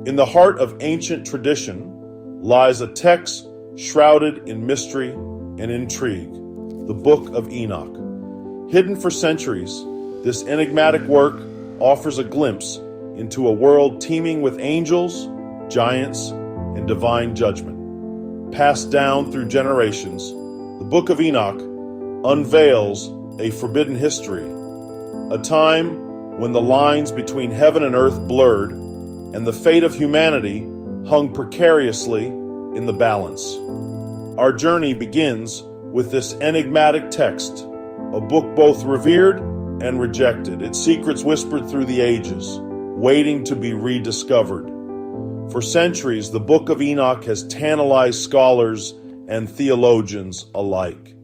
In the heart of ancient tradition lies a text shrouded in mystery and intrigue, the Book of Enoch. Hidden for centuries, this enigmatic work offers a glimpse into a world teeming with angels, giants, and divine judgment. Passed down through generations, the Book of Enoch unveils a forbidden history, a time when the lines between heaven and earth blurred and the fate of humanity hung precariously in the balance. Our journey begins with this enigmatic text, a book both revered and rejected, its secrets whispered through the ages, waiting to be rediscovered. For centuries, the Book of Enoch has tantalized scholars and theologians alike.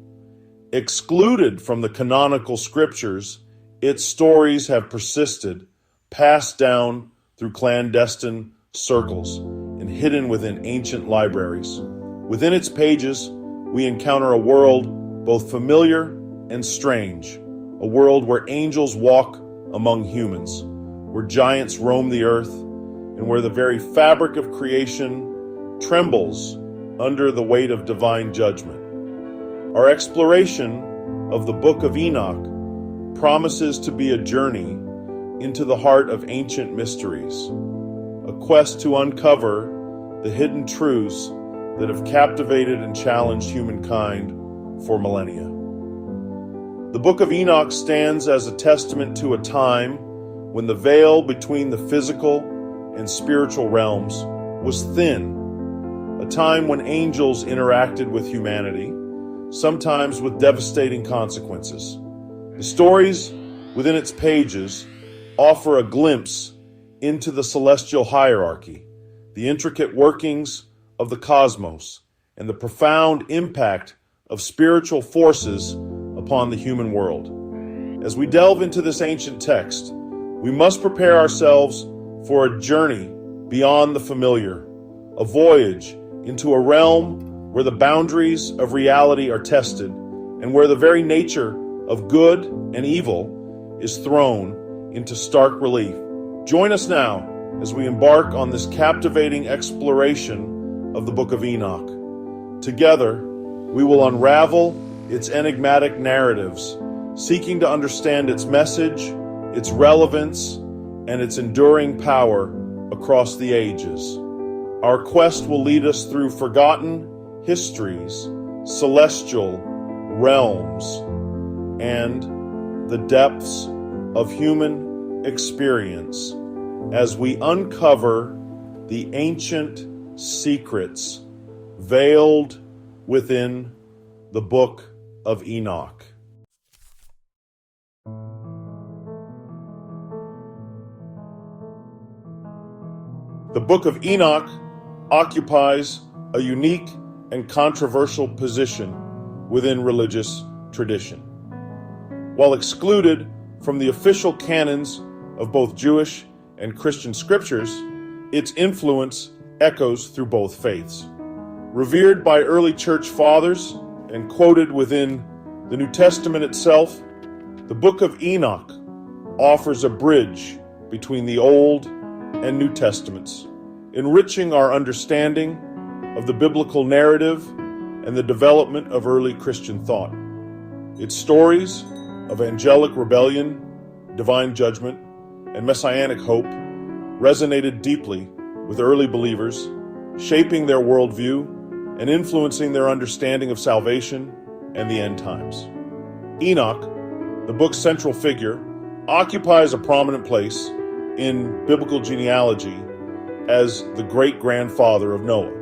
Excluded from the canonical scriptures, its stories have persisted, passed down through clandestine circles, and hidden within ancient libraries. Within its pages, we encounter a world both familiar and strange, a world where angels walk among humans, where giants roam the earth, and where the very fabric of creation trembles under the weight of divine judgment. Our exploration of the Book of Enoch promises to be a journey into the heart of ancient mysteries, a quest to uncover the hidden truths that have captivated and challenged humankind for millennia. The Book of Enoch stands as a testament to a time when the veil between the physical and spiritual realms was thin, a time when angels interacted with humanity, sometimes with devastating consequences. The stories within its pages offer a glimpse into the celestial hierarchy, the intricate workings of the cosmos, and the profound impact of spiritual forces upon the human world. As we delve into this ancient text, we must prepare ourselves for a journey beyond the familiar, a voyage into a realm where the boundaries of reality are tested and where the very nature of good and evil is thrown into stark relief. Join us now as we embark on this captivating exploration of the Book of Enoch. Together, we will unravel its enigmatic narratives, seeking to understand its message, its relevance, and its enduring power across the ages. Our quest will lead us through forgotten histories, celestial realms, and the depths of human experience as we uncover the ancient secrets veiled within the Book of Enoch. The Book of Enoch occupies a unique and controversial position within religious tradition. While excluded from the official canons of both Jewish and Christian scriptures, its influence echoes through both faiths. Revered by early church fathers and quoted within the New Testament itself, the Book of Enoch offers a bridge between the Old and New Testaments, enriching our understanding of the biblical narrative and the development of early Christian thought. Its stories of angelic rebellion, divine judgment, and messianic hope resonated deeply with early believers, shaping their worldview and influencing their understanding of salvation and the end times. Enoch, the book's central figure, occupies a prominent place in biblical genealogy as the great-grandfather of Noah.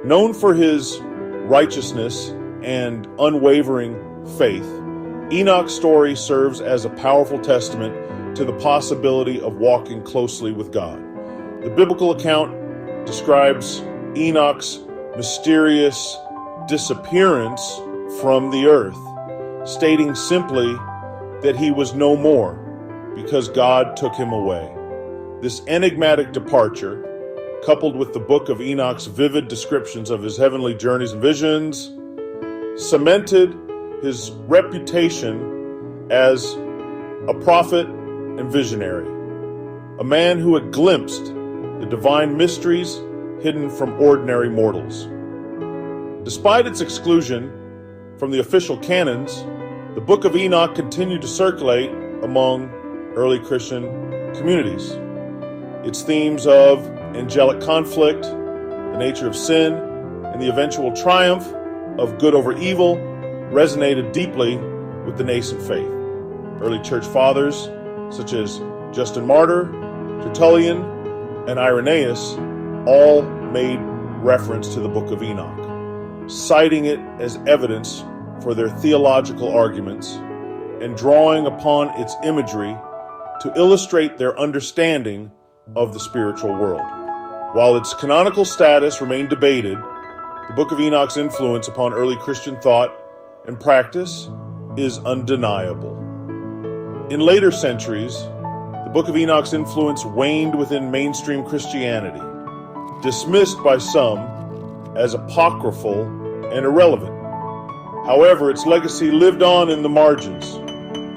Known for his righteousness and unwavering faith, Enoch's story serves as a powerful testament to the possibility of walking closely with God. The biblical account describes Enoch's mysterious disappearance from the earth, stating simply that he was no more because God took him away. This enigmatic departure, coupled with the Book of Enoch's vivid descriptions of his heavenly journeys and visions, cemented his reputation as a prophet and visionary, a man who had glimpsed the divine mysteries hidden from ordinary mortals. Despite its exclusion from the official canons, the Book of Enoch continued to circulate among early Christian communities. Its themes of angelic conflict, the nature of sin, and the eventual triumph of good over evil resonated deeply with the nascent faith. Early church fathers, such as Justin Martyr, Tertullian, and Irenaeus, all made reference to the Book of Enoch, citing it as evidence for their theological arguments and drawing upon its imagery to illustrate their understanding of the spiritual world. While its canonical status remained debated, the Book of Enoch's influence upon early Christian thought and practice is undeniable. In later centuries, the Book of Enoch's influence waned within mainstream Christianity, dismissed by some as apocryphal and irrelevant. However, its legacy lived on in the margins,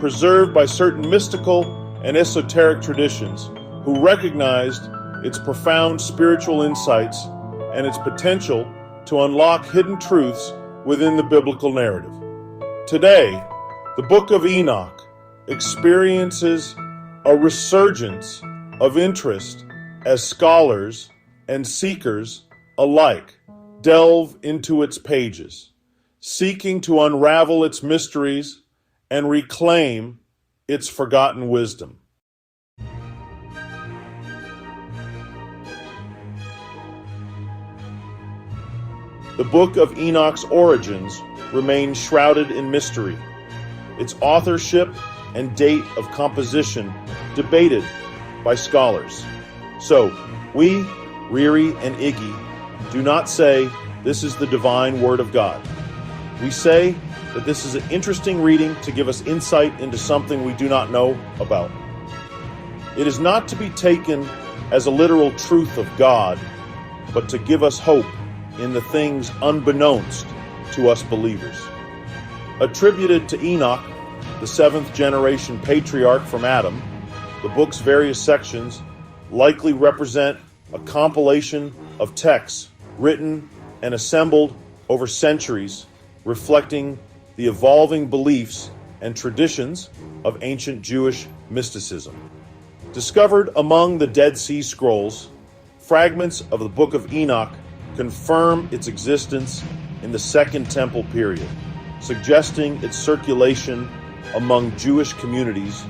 preserved by certain mystical and esoteric traditions who recognized its profound spiritual insights and its potential to unlock hidden truths within the biblical narrative. Today, the Book of Enoch experiences a resurgence of interest as scholars and seekers alike delve into its pages, seeking to unravel its mysteries and reclaim its forgotten wisdom. The Book of Enoch's origins remain shrouded in mystery, its authorship and date of composition debated by scholars. So, we, Riri and Iggy, do not say this is the divine word of God. We say that this is an interesting reading to give us insight into something we do not know about. It is not to be taken as a literal truth of God, but to give us hope in the things unbeknownst to us believers. Attributed to Enoch, the seventh generation patriarch from Adam, the book's various sections likely represent a compilation of texts written and assembled over centuries, reflecting the evolving beliefs and traditions of ancient Jewish mysticism. Discovered among the Dead Sea Scrolls, fragments of the Book of Enoch confirm its existence in the Second Temple period, suggesting its circulation among Jewish communities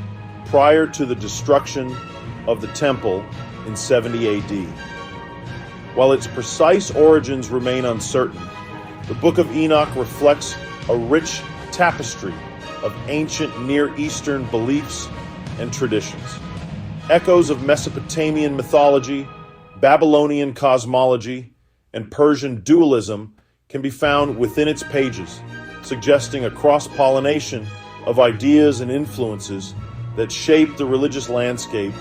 prior to the destruction of the temple in 70 AD. While its precise origins remain uncertain, the Book of Enoch reflects a rich tapestry of ancient Near Eastern beliefs and traditions. Echoes of Mesopotamian mythology, Babylonian cosmology, and Persian dualism can be found within its pages, suggesting a cross-pollination of ideas and influences that shaped the religious landscape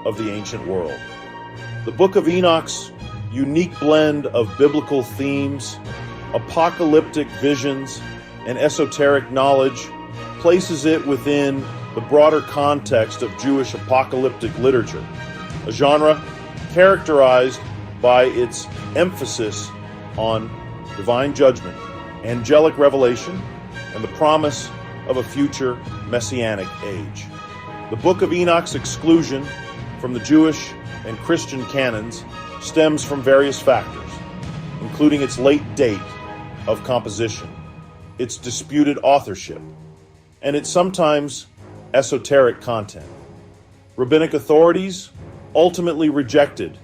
of the ancient world. The Book of Enoch's unique blend of biblical themes, apocalyptic visions, and esoteric knowledge places it within the broader context of Jewish apocalyptic literature, a genre characterized by its emphasis on divine judgment, angelic revelation, and the promise of a future messianic age. The Book of Enoch's exclusion from the Jewish and Christian canons stems from various factors, including its late date of composition, its disputed authorship, and its sometimes esoteric content. Rabbinic authorities ultimately rejected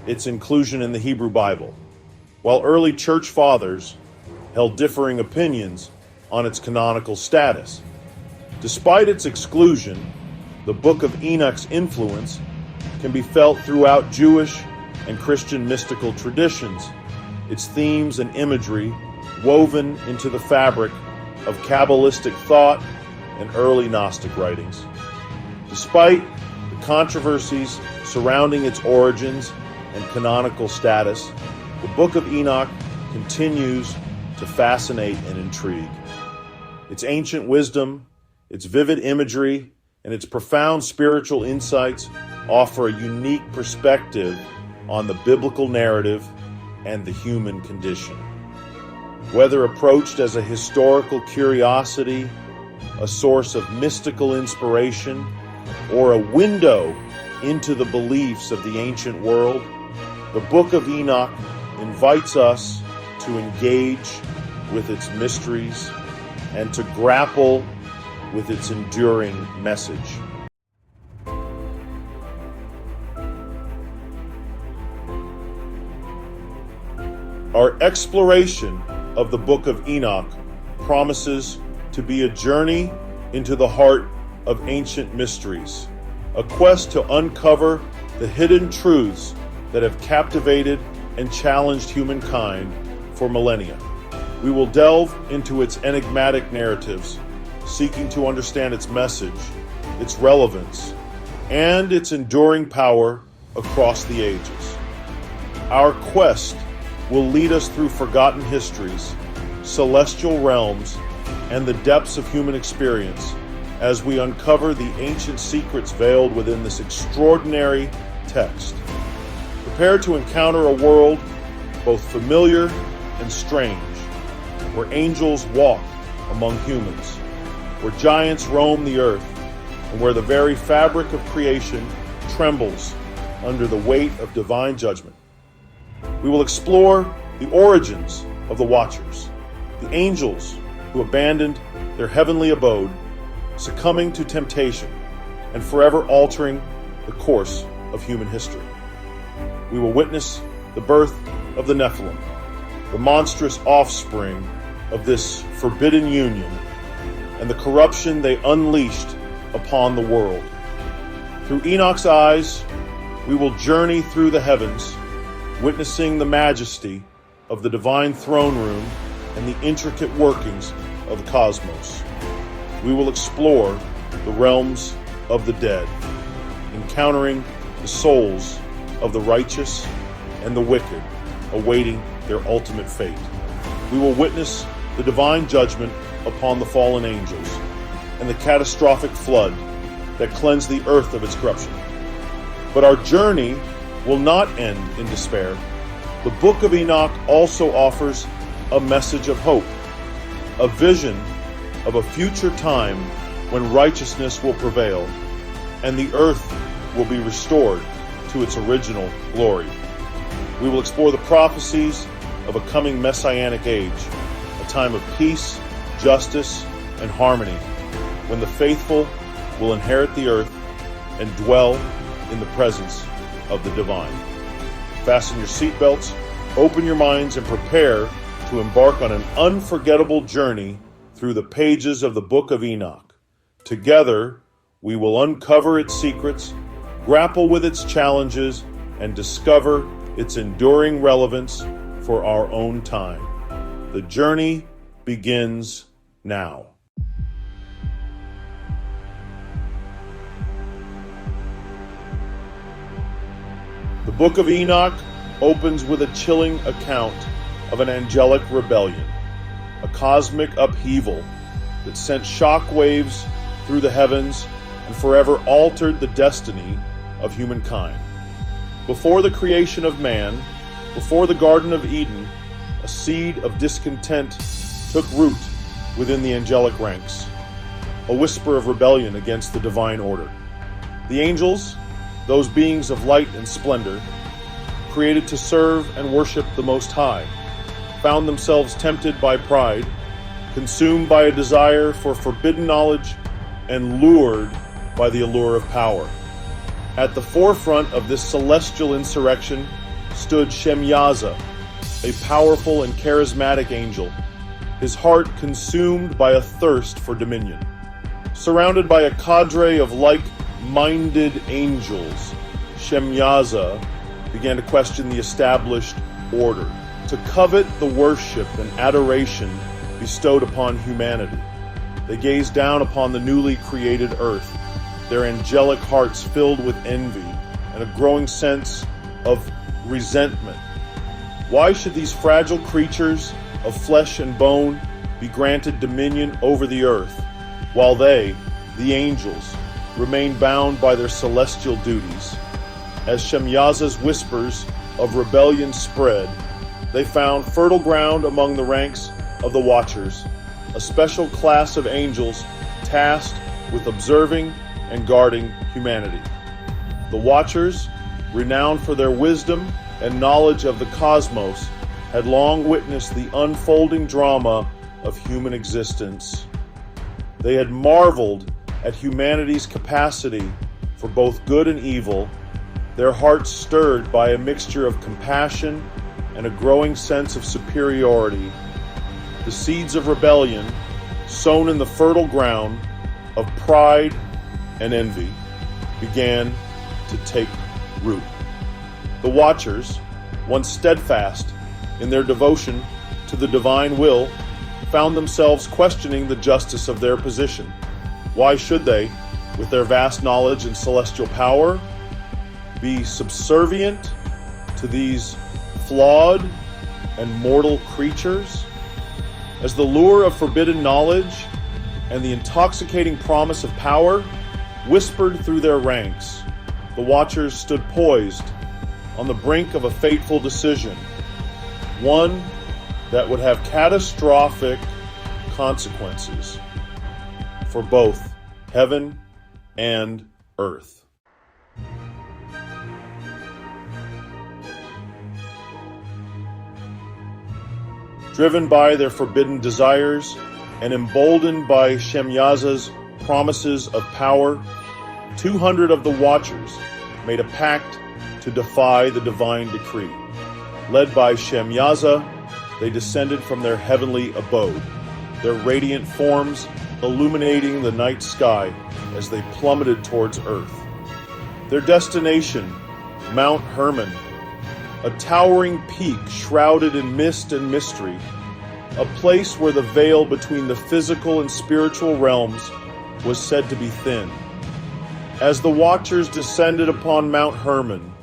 its inclusion in the Hebrew Bible, while early church fathers held differing opinions on its canonical status. Despite its exclusion, the Book of Enoch's influence can be felt throughout Jewish and Christian mystical traditions, its themes and imagery woven into the fabric of Kabbalistic thought and early Gnostic writings. Despite the controversies surrounding its origins and canonical status, the Book of Enoch continues to fascinate and intrigue. Its ancient wisdom, its vivid imagery, and its profound spiritual insights offer a unique perspective on the biblical narrative and the human condition. Whether approached as a historical curiosity, a source of mystical inspiration, or a window into the beliefs of the ancient world, the Book of Enoch invites us to engage with its mysteries and to grapple with its enduring message. Our exploration of the Book of Enoch promises to be a journey into the heart of ancient mysteries, a quest to uncover the hidden truths that have captivated and challenged humankind for millennia. We will delve into its enigmatic narratives, seeking to understand its message, its relevance, and its enduring power across the ages. Our quest will lead us through forgotten histories, celestial realms, and the depths of human experience as we uncover the ancient secrets veiled within this extraordinary text. Prepare to encounter a world both familiar and strange, where angels walk among humans, where giants roam the earth, and where the very fabric of creation trembles under the weight of divine judgment. We will explore the origins of the Watchers, the angels who abandoned their heavenly abode, succumbing to temptation and forever altering the course of human history. We will witness the birth of the Nephilim, the monstrous offspring of this forbidden union, and the corruption they unleashed upon the world. Through Enoch's eyes, we will journey through the heavens, witnessing the majesty of the divine throne room and the intricate workings of the cosmos. We will explore the realms of the dead, encountering the souls of the righteous and the wicked, awaiting their ultimate fate. We will witness the divine judgment upon the fallen angels and the catastrophic flood that cleansed the earth of its corruption. But our journey will not end in despair. The Book of Enoch also offers a message of hope, a vision of a future time when righteousness will prevail and the earth will be restored to its original glory. We will explore the prophecies of a coming messianic age, a time of peace, justice, and harmony, when the faithful will inherit the earth and dwell in the presence of the divine. Fasten your seatbelts, open your minds, and prepare to embark on an unforgettable journey through the pages of the Book of Enoch. Together, we will uncover its secrets, grapple with its challenges, and discover its enduring relevance for our own time. The journey begins now. The Book of Enoch opens with a chilling account of an angelic rebellion, a cosmic upheaval that sent shockwaves through the heavens and forever altered the destiny of humankind. Before the creation of man, before the Garden of Eden, a seed of discontent took root within the angelic ranks, a whisper of rebellion against the divine order. The angels, those beings of light and splendor, created to serve and worship the Most High, found themselves tempted by pride, consumed by a desire for forbidden knowledge, and lured by the allure of power. At the forefront of this celestial insurrection stood Shemyaza, a powerful and charismatic angel, his heart consumed by a thirst for dominion. Surrounded by a cadre of like-minded angels, Shemyaza began to question the established order, to covet the worship and adoration bestowed upon humanity. They gazed down upon the newly created earth, their angelic hearts filled with envy and a growing sense of resentment. Why should these fragile creatures of flesh and bone be granted dominion over the earth, while they, the angels, remain bound by their celestial duties? As Shemyaza's whispers of rebellion spread, they found fertile ground among the ranks of the Watchers, a special class of angels tasked with observing and guarding humanity. The Watchers, renowned for their wisdom and knowledge of the cosmos, had long witnessed the unfolding drama of human existence. They had marveled at humanity's capacity for both good and evil, their hearts stirred by a mixture of compassion and a growing sense of superiority. The seeds of rebellion, sown in the fertile ground of pride and envy, began to take root. The Watchers, once steadfast in their devotion to the divine will, found themselves questioning the justice of their position. Why should they, with their vast knowledge and celestial power, be subservient to these flawed and mortal creatures? As the lure of forbidden knowledge and the intoxicating promise of power whispered through their ranks, the Watchers stood poised on the brink of a fateful decision, one that would have catastrophic consequences for both heaven and earth. Driven by their forbidden desires and emboldened by Shemyaza's promises of power, 200 of the Watchers made a pact to defy the divine decree. Led by Shemyaza, they descended from their heavenly abode, their radiant forms illuminating the night sky as they plummeted towards earth. Their destination, Mount Hermon, a towering peak shrouded in mist and mystery, a place where the veil between the physical and spiritual realms was said to be thin. As the Watchers descended upon Mount Hermon,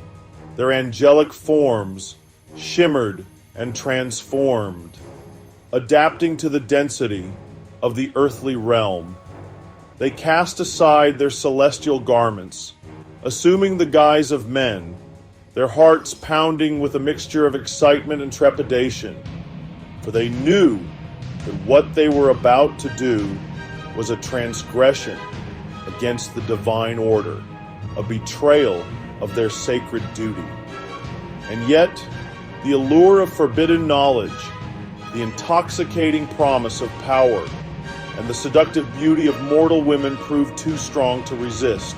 their angelic forms shimmered and transformed, adapting to the density of the earthly realm. They cast aside their celestial garments, assuming the guise of men, their hearts pounding with a mixture of excitement and trepidation, for they knew that what they were about to do was a transgression against the divine order, a betrayal of their sacred duty. And yet, the allure of forbidden knowledge, the intoxicating promise of power, and the seductive beauty of mortal women proved too strong to resist.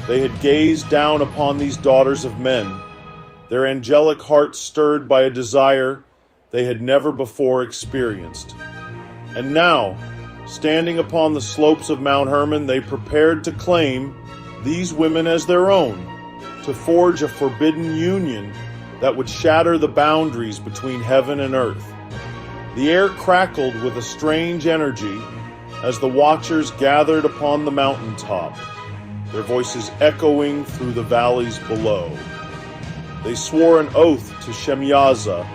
They had gazed down upon these daughters of men, their angelic hearts stirred by a desire they had never before experienced. And now, standing upon the slopes of Mount Hermon, they prepared to claim these women as their own, to forge a forbidden union that would shatter the boundaries between heaven and earth. The air crackled with a strange energy as the Watchers gathered upon the mountaintop, their voices echoing through the valleys below. They swore an oath to Shemyaza,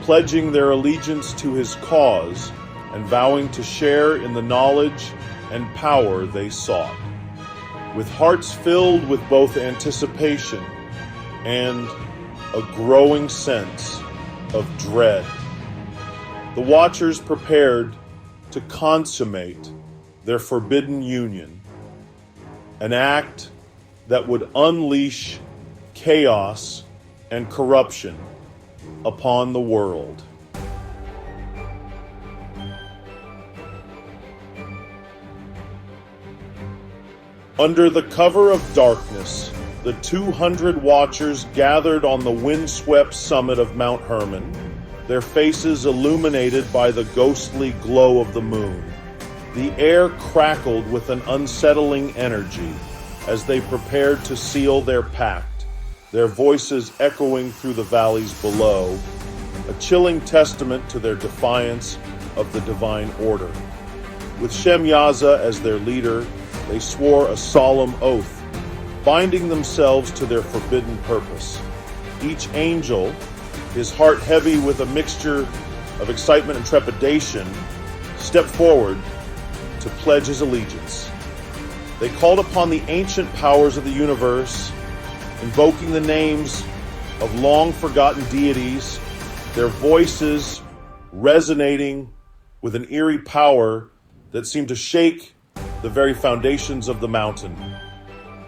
pledging their allegiance to his cause and vowing to share in the knowledge and power they sought. With hearts filled with both anticipation and a growing sense of dread, the Watchers prepared to consummate their forbidden union, an act that would unleash chaos and corruption upon the world. Under the cover of darkness, the 200 Watchers gathered on the windswept summit of Mount Hermon, their faces illuminated by the ghostly glow of the moon. The air crackled with an unsettling energy as they prepared to seal their pact, their voices echoing through the valleys below, a chilling testament to their defiance of the divine order. With Shemyaza as their leader, they swore a solemn oath, binding themselves to their forbidden purpose. Each angel, his heart heavy with a mixture of excitement and trepidation, stepped forward to pledge his allegiance. They called upon the ancient powers of the universe, invoking the names of long-forgotten deities, their voices resonating with an eerie power that seemed to shake the very foundations of the mountain.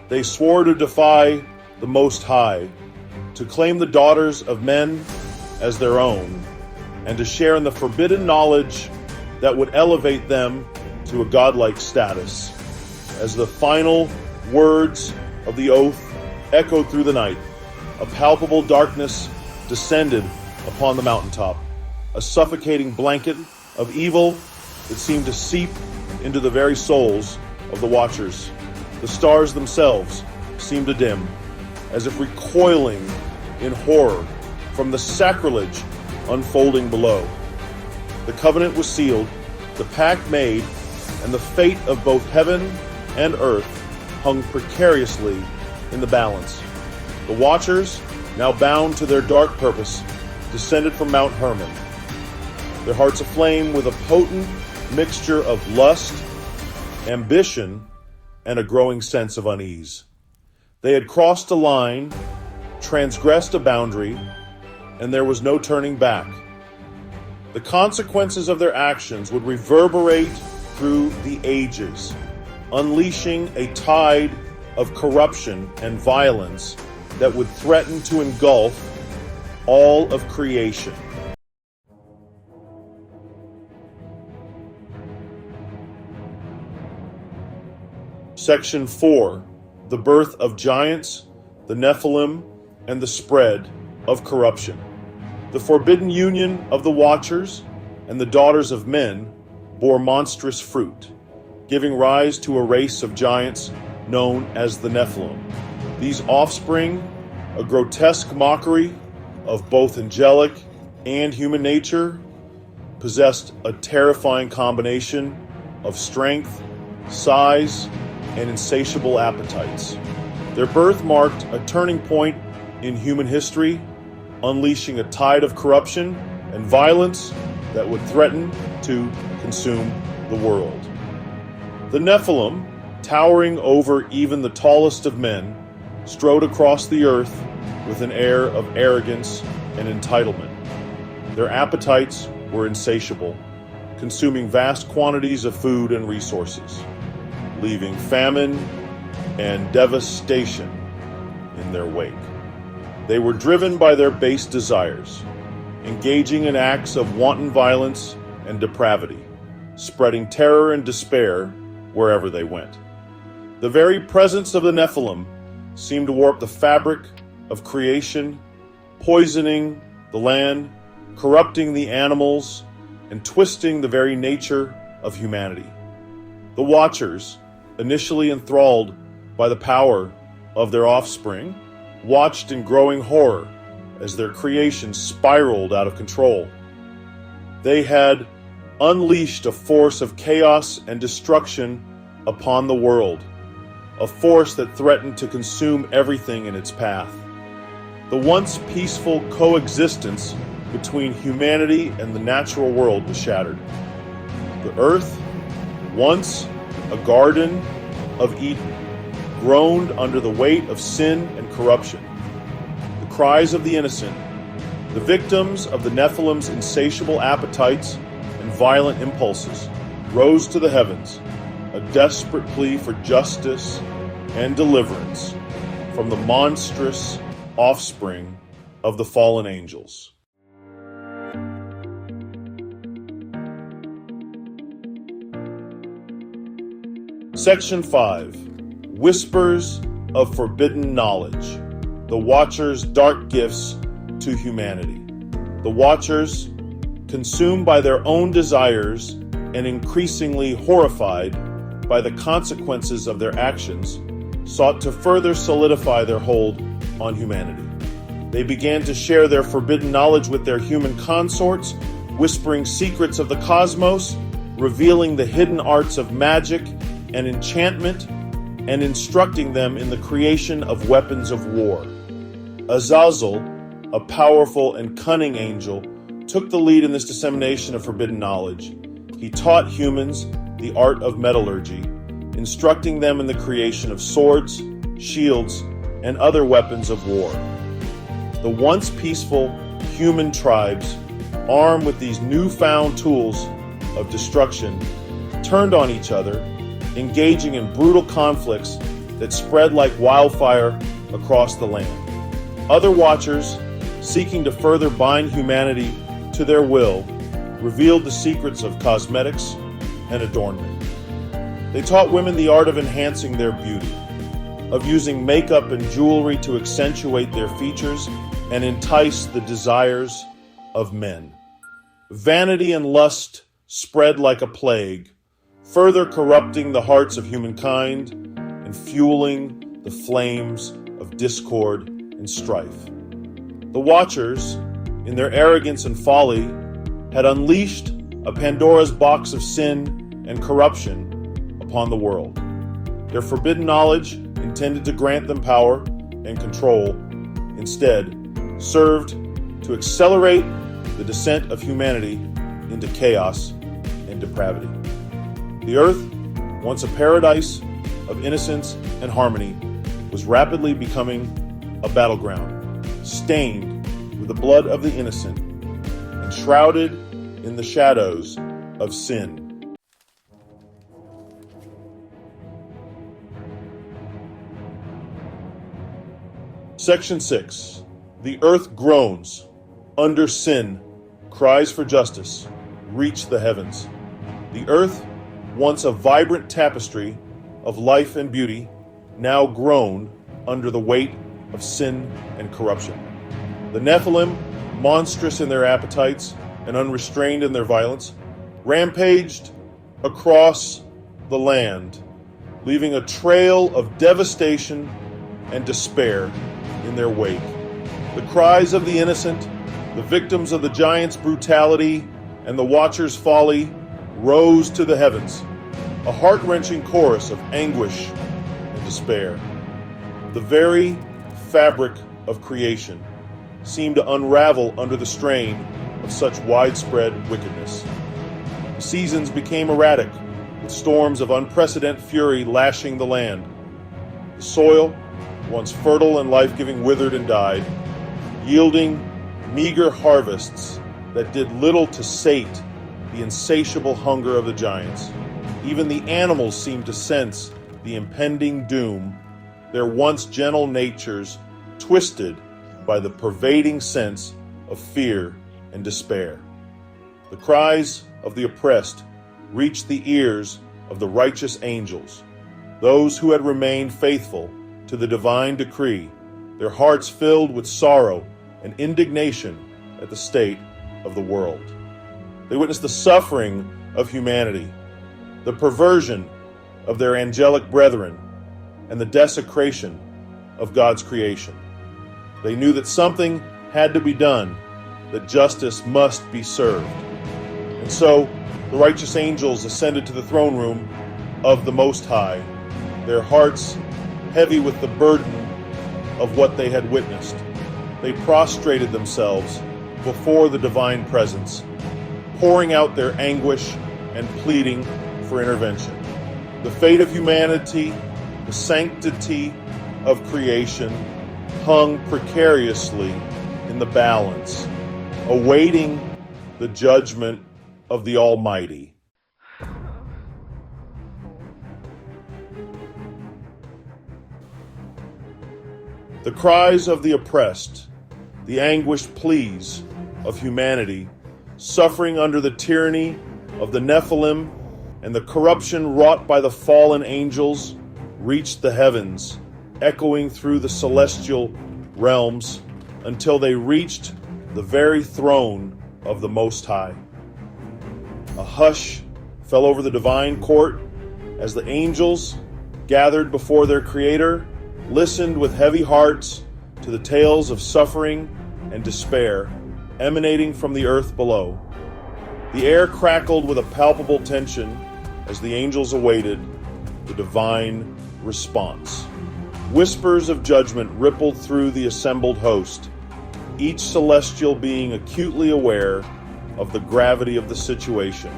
They swore to defy the Most High, to claim the daughters of men as their own, and to share in the forbidden knowledge that would elevate them to a godlike status. As the final words of the oath echoed through the night, a palpable darkness descended upon the mountaintop, a suffocating blanket of evil that seemed to seep into the very souls of the watchers. The stars themselves seemed to dim, as if recoiling in horror from the sacrilege unfolding below. The covenant was sealed, the pact made, and the fate of both heaven and earth hung precariously in the balance. The watchers, now bound to their dark purpose, descended from Mount Hermon, their hearts aflame with a potent mixture of lust, ambition, and a growing sense of unease. They had crossed a line, transgressed a boundary, and there was no turning back. The consequences of their actions would reverberate through the ages, unleashing a tide of corruption and violence that would threaten to engulf all of creation. Section 4. The birth of giants, the Nephilim, and the spread of corruption. The forbidden union of the Watchers and the daughters of men bore monstrous fruit, giving rise to a race of giants known as the Nephilim. These offspring, a grotesque mockery of both angelic and human nature, possessed a terrifying combination of strength, size, and insatiable appetites. Their birth marked a turning point in human history, unleashing a tide of corruption and violence that would threaten to consume the world. The Nephilim, towering over even the tallest of men, strode across the earth with an air of arrogance and entitlement. Their appetites were insatiable, consuming vast quantities of food and resources, leaving famine and devastation in their wake. They were driven by their base desires, engaging in acts of wanton violence and depravity, spreading terror and despair wherever they went. The very presence of the Nephilim seemed to warp the fabric of creation, poisoning the land, corrupting the animals, and twisting the very nature of humanity. The Watchers, initially enthralled by the power of their offspring, watched in growing horror as their creation spiraled out of control. They had unleashed a force of chaos and destruction upon the world, a force that threatened to consume everything in its path. The once peaceful coexistence between humanity and the natural world was shattered. The earth, once a garden of Eden, groaned under the weight of sin and corruption. The cries of the innocent, the victims of the Nephilim's insatiable appetites and violent impulses, rose to the heavens, a desperate plea for justice and deliverance from the monstrous offspring of the fallen angels. Section 5. Whispers of Forbidden Knowledge. The Watchers' Dark Gifts to Humanity. The Watchers, consumed by their own desires and increasingly horrified by the consequences of their actions, sought to further solidify their hold on humanity. They began to share their forbidden knowledge with their human consorts, whispering secrets of the cosmos, revealing the hidden arts of magic and enchantment, and instructing them in the creation of weapons of war. Azazel, a powerful and cunning angel, took the lead in this dissemination of forbidden knowledge. He taught humans the art of metallurgy, instructing them in the creation of swords, shields, and other weapons of war. The once peaceful human tribes, armed with these newfound tools of destruction, turned on each other, engaging in brutal conflicts that spread like wildfire across the land. Other watchers, seeking to further bind humanity to their will, revealed the secrets of cosmetics and adornment. They taught women the art of enhancing their beauty, of using makeup and jewelry to accentuate their features and entice the desires of men. Vanity and lust spread like a plague, further corrupting the hearts of humankind and fueling the flames of discord and strife. The watchers, in their arrogance and folly, had unleashed a Pandora's box of sin and corruption upon the world. Their forbidden knowledge, intended to grant them power and control, instead served to accelerate the descent of humanity into chaos and depravity. The earth, once a paradise of innocence and harmony, was rapidly becoming a battleground, stained with the blood of the innocent and shrouded in the shadows of sin. Section 6. The earth groans under sin, cries for justice, reach the heavens. The earth, once a vibrant tapestry of life and beauty, now groaned under the weight of sin and corruption. The Nephilim, monstrous in their appetites and unrestrained in their violence, rampaged across the land, leaving a trail of devastation and despair in their wake. The cries of the innocent, the victims of the giant's brutality and the watcher's folly, rose to the heavens, a heart-wrenching chorus of anguish and despair. The very fabric of creation seemed to unravel under the strain of such widespread wickedness. The seasons became erratic, with storms of unprecedented fury lashing the land. The soil, once fertile and life-giving, withered and died, yielding meager harvests that did little to sate the insatiable hunger of the giants. Even the animals seemed to sense the impending doom, their once gentle natures twisted by the pervading sense of fear and despair. The cries of the oppressed reached the ears of the righteous angels, those who had remained faithful to the divine decree, their hearts filled with sorrow and indignation at the state of the world. They witnessed the suffering of humanity, the perversion of their angelic brethren, and the desecration of God's creation. They knew that something had to be done, that justice must be served. And so the righteous angels ascended to the throne room of the Most High, their hearts heavy with the burden of what they had witnessed. They prostrated themselves before the divine presence, pouring out their anguish and pleading for intervention. The fate of humanity, the sanctity of creation, hung precariously in the balance, awaiting the judgment of the Almighty. The cries of the oppressed, the anguished pleas of humanity, suffering under the tyranny of the Nephilim and the corruption wrought by the fallen angels, reached the heavens, echoing through the celestial realms until they reached the very throne of the Most High. A hush fell over the divine court as the angels, gathered before their Creator, listened with heavy hearts to the tales of suffering and despair emanating from the earth below. The air crackled with a palpable tension as the angels awaited the divine response. Whispers of judgment rippled through the assembled host, each celestial being acutely aware of the gravity of the situation.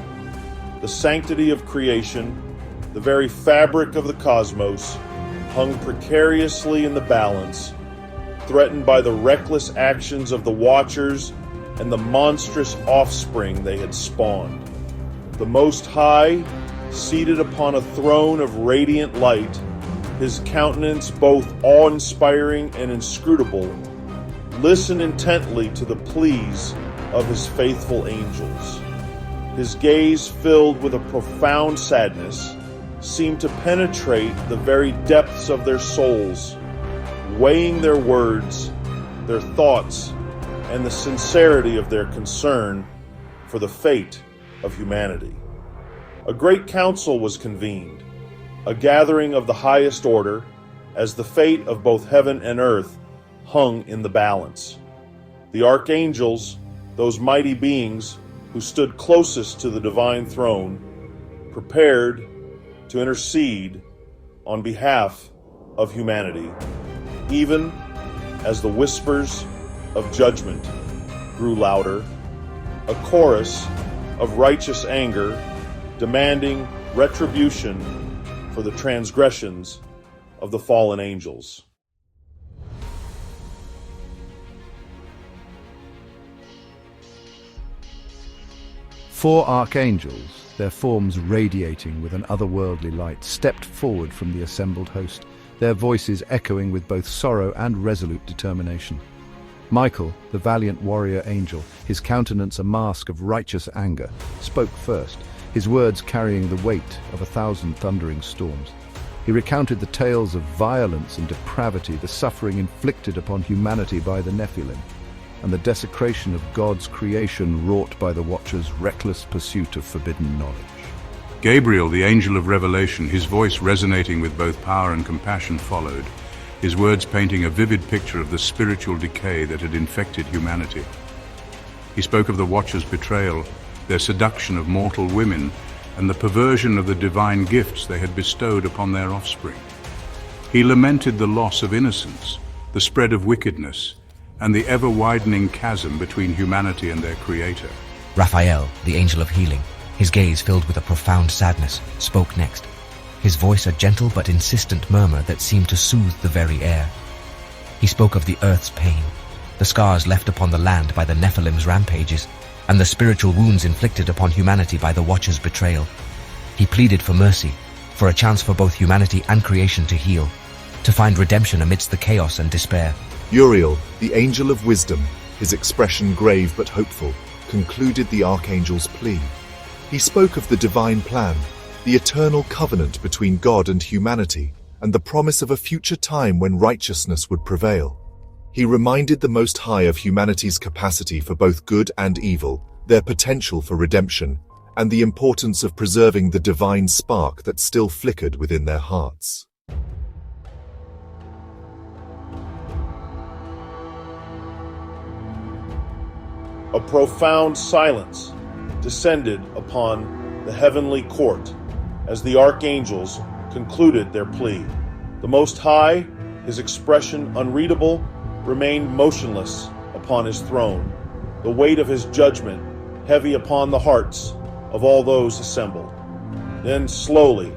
The sanctity of creation, the very fabric of the cosmos, hung precariously in the balance, threatened by the reckless actions of the Watchers and the monstrous offspring they had spawned. The Most High, seated upon a throne of radiant light, his countenance both awe-inspiring and inscrutable, listened intently to the pleas of his faithful angels. His gaze, filled with a profound sadness, seemed to penetrate the very depths of their souls, weighing their words, their thoughts, and the sincerity of their concern for the fate of humanity. A great council was convened, a gathering of the highest order, as the fate of both heaven and earth hung in the balance. The archangels, those mighty beings who stood closest to the divine throne, prepared to intercede on behalf of humanity, even as the whispers of judgment grew louder, a chorus of righteous anger demanding retribution for the transgressions of the fallen angels. Four archangels, their forms radiating with an otherworldly light, stepped forward from the assembled host, their voices echoing with both sorrow and resolute determination. Michael, the valiant warrior angel, his countenance a mask of righteous anger, spoke first, his words carrying the weight of 1,000 thundering storms. He recounted the tales of violence and depravity, the suffering inflicted upon humanity by the Nephilim, and the desecration of God's creation wrought by the Watcher's reckless pursuit of forbidden knowledge. Gabriel, the angel of revelation, his voice resonating with both power and compassion, followed, his words painting a vivid picture of the spiritual decay that had infected humanity. He spoke of the Watcher's betrayal, their seduction of mortal women, and the perversion of the divine gifts they had bestowed upon their offspring. He lamented the loss of innocence, the spread of wickedness, and the ever-widening chasm between humanity and their Creator. Raphael, the angel of healing, his gaze filled with a profound sadness, spoke next, his voice a gentle but insistent murmur that seemed to soothe the very air. He spoke of the earth's pain, the scars left upon the land by the Nephilim's rampages, and the spiritual wounds inflicted upon humanity by the Watcher's betrayal. He pleaded for mercy, for a chance for both humanity and creation to heal, to find redemption amidst the chaos and despair. Uriel, the angel of wisdom, his expression grave but hopeful, concluded the archangel's plea. He spoke of the divine plan, the eternal covenant between God and humanity, and the promise of a future time when righteousness would prevail. He reminded the Most High of humanity's capacity for both good and evil, their potential for redemption, and the importance of preserving the divine spark that still flickered within their hearts. A profound silence descended upon the heavenly court as the archangels concluded their plea. The Most High, his expression unreadable, remained motionless upon his throne, the weight of his judgment heavy upon the hearts of all those assembled. Then slowly,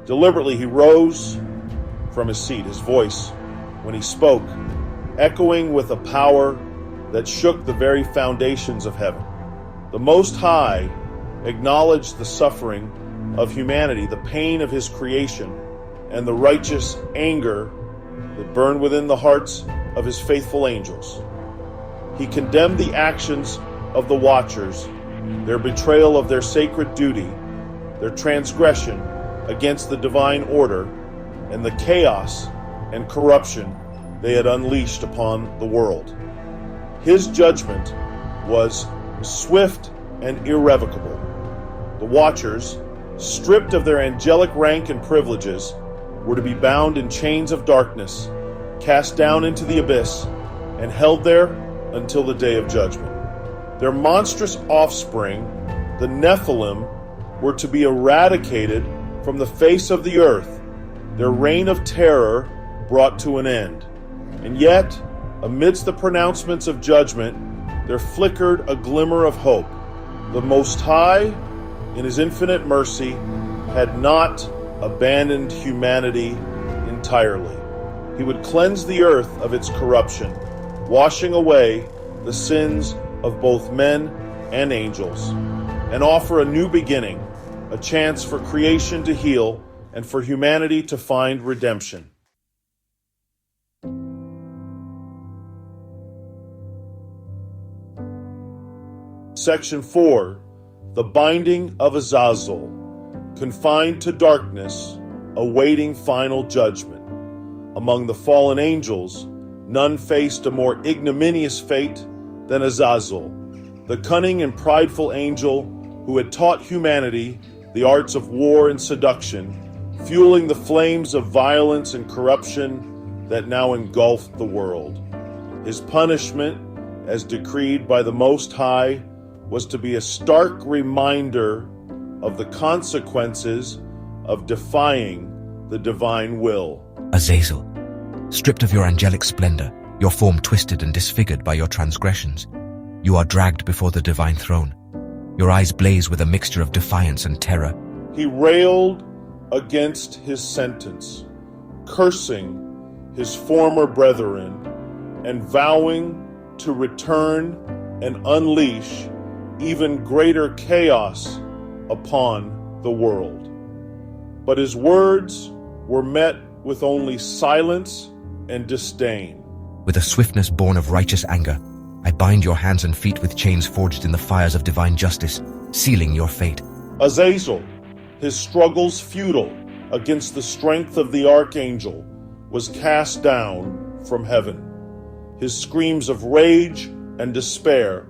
deliberately he rose from his seat, his voice, when he spoke, echoing with a power that shook the very foundations of heaven. The Most High acknowledged the suffering of humanity, the pain of his creation, and the righteous anger that burned within the hearts of his faithful angels. He condemned the actions of the Watchers, their betrayal of their sacred duty, their transgression against the divine order, and the chaos and corruption they had unleashed upon the world. His judgment was swift and irrevocable. The Watchers, stripped of their angelic rank and privileges, were to be bound in chains of darkness, cast down into the abyss, and held there until the day of judgment. Their monstrous offspring, the Nephilim, were to be eradicated from the face of the earth, their reign of terror brought to an end. And yet, amidst the pronouncements of judgment, there flickered a glimmer of hope. The Most High, in his infinite mercy, had not abandoned humanity entirely. He would cleanse the earth of its corruption, washing away the sins of both men and angels, and offer a new beginning, a chance for creation to heal and for humanity to find redemption. Section 4. The Binding of Azazel, confined to darkness, awaiting final judgment. Among the fallen angels, none faced a more ignominious fate than Azazel, the cunning and prideful angel who had taught humanity the arts of war and seduction, fueling the flames of violence and corruption that now engulfed the world. His punishment, as decreed by the Most High, was to be a stark reminder of the consequences of defying the divine will. Azazel, stripped of your angelic splendor, your form twisted and disfigured by your transgressions, you are dragged before the divine throne. Your eyes blaze with a mixture of defiance and terror. He railed against his sentence, cursing his former brethren, and vowing to return and unleash even greater chaos upon the world. But his words were met with only silence and disdain. With a swiftness born of righteous anger, I bind your hands and feet with chains forged in the fires of divine justice, sealing your fate. Azazel, his struggles futile against the strength of the archangel, was cast down from heaven. His screams of rage and despair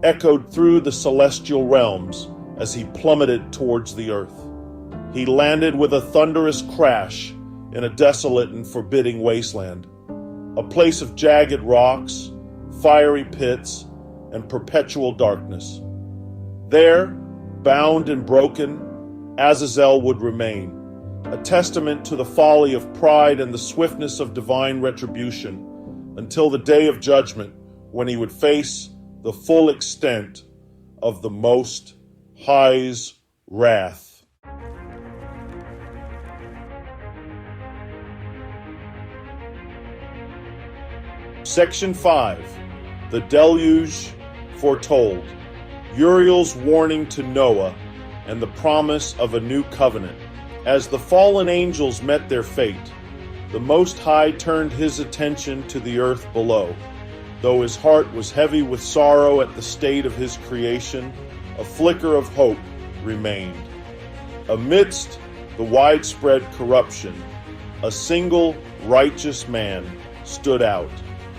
echoed through the celestial realms as he plummeted towards the earth. He landed with a thunderous crash in a desolate and forbidding wasteland, a place of jagged rocks, fiery pits, and perpetual darkness. There, bound and broken, Azazel would remain, a testament to the folly of pride and the swiftness of divine retribution, until the day of judgment, when he would face the full extent of the Most High's wrath. Section 5. The Deluge Foretold. Uriel's warning to Noah and the promise of a new covenant. As the fallen angels met their fate, the Most High turned his attention to the earth below. Though his heart was heavy with sorrow at the state of his creation, a flicker of hope remained. Amidst the widespread corruption, a single righteous man stood out,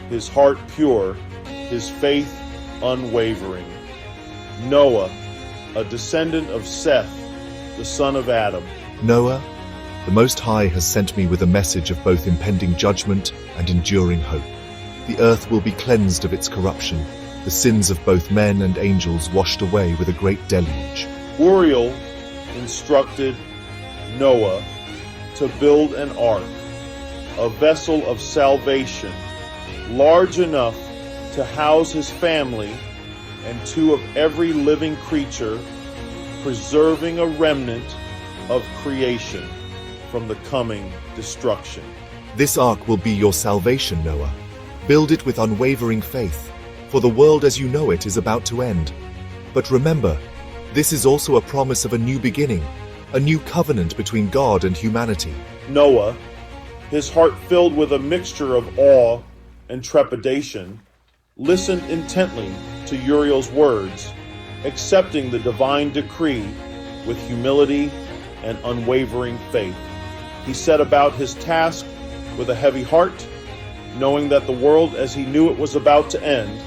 his heart pure, his faith unwavering. Noah, a descendant of Seth, the son of Adam. Noah, the Most High has sent me with a message of both impending judgment and enduring hope. The earth will be cleansed of its corruption, the sins of both men and angels washed away with a great deluge. Uriel instructed Noah to build an ark, a vessel of salvation, large enough to house his family and two of every living creature, preserving a remnant of creation from the coming destruction. This ark will be your salvation, Noah. Build it with unwavering faith, for the world as you know it is about to end. But remember, this is also a promise of a new beginning, a new covenant between God and humanity. Noah, his heart filled with a mixture of awe and trepidation, listened intently to Uriel's words, accepting the divine decree with humility and unwavering faith. He set about his task with a heavy heart, knowing that the world as he knew it was about to end,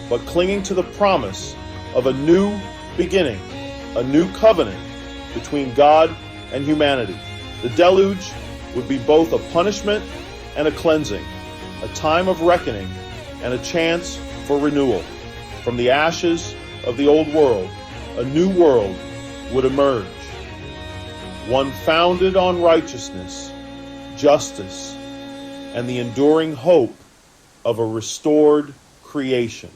but clinging to the promise of a new beginning, a new covenant between God and humanity. The deluge would be both a punishment and a cleansing, a time of reckoning and a chance for renewal. From the ashes of the old world, a new world would emerge, one founded on righteousness, justice, and the enduring hope of a restored creation.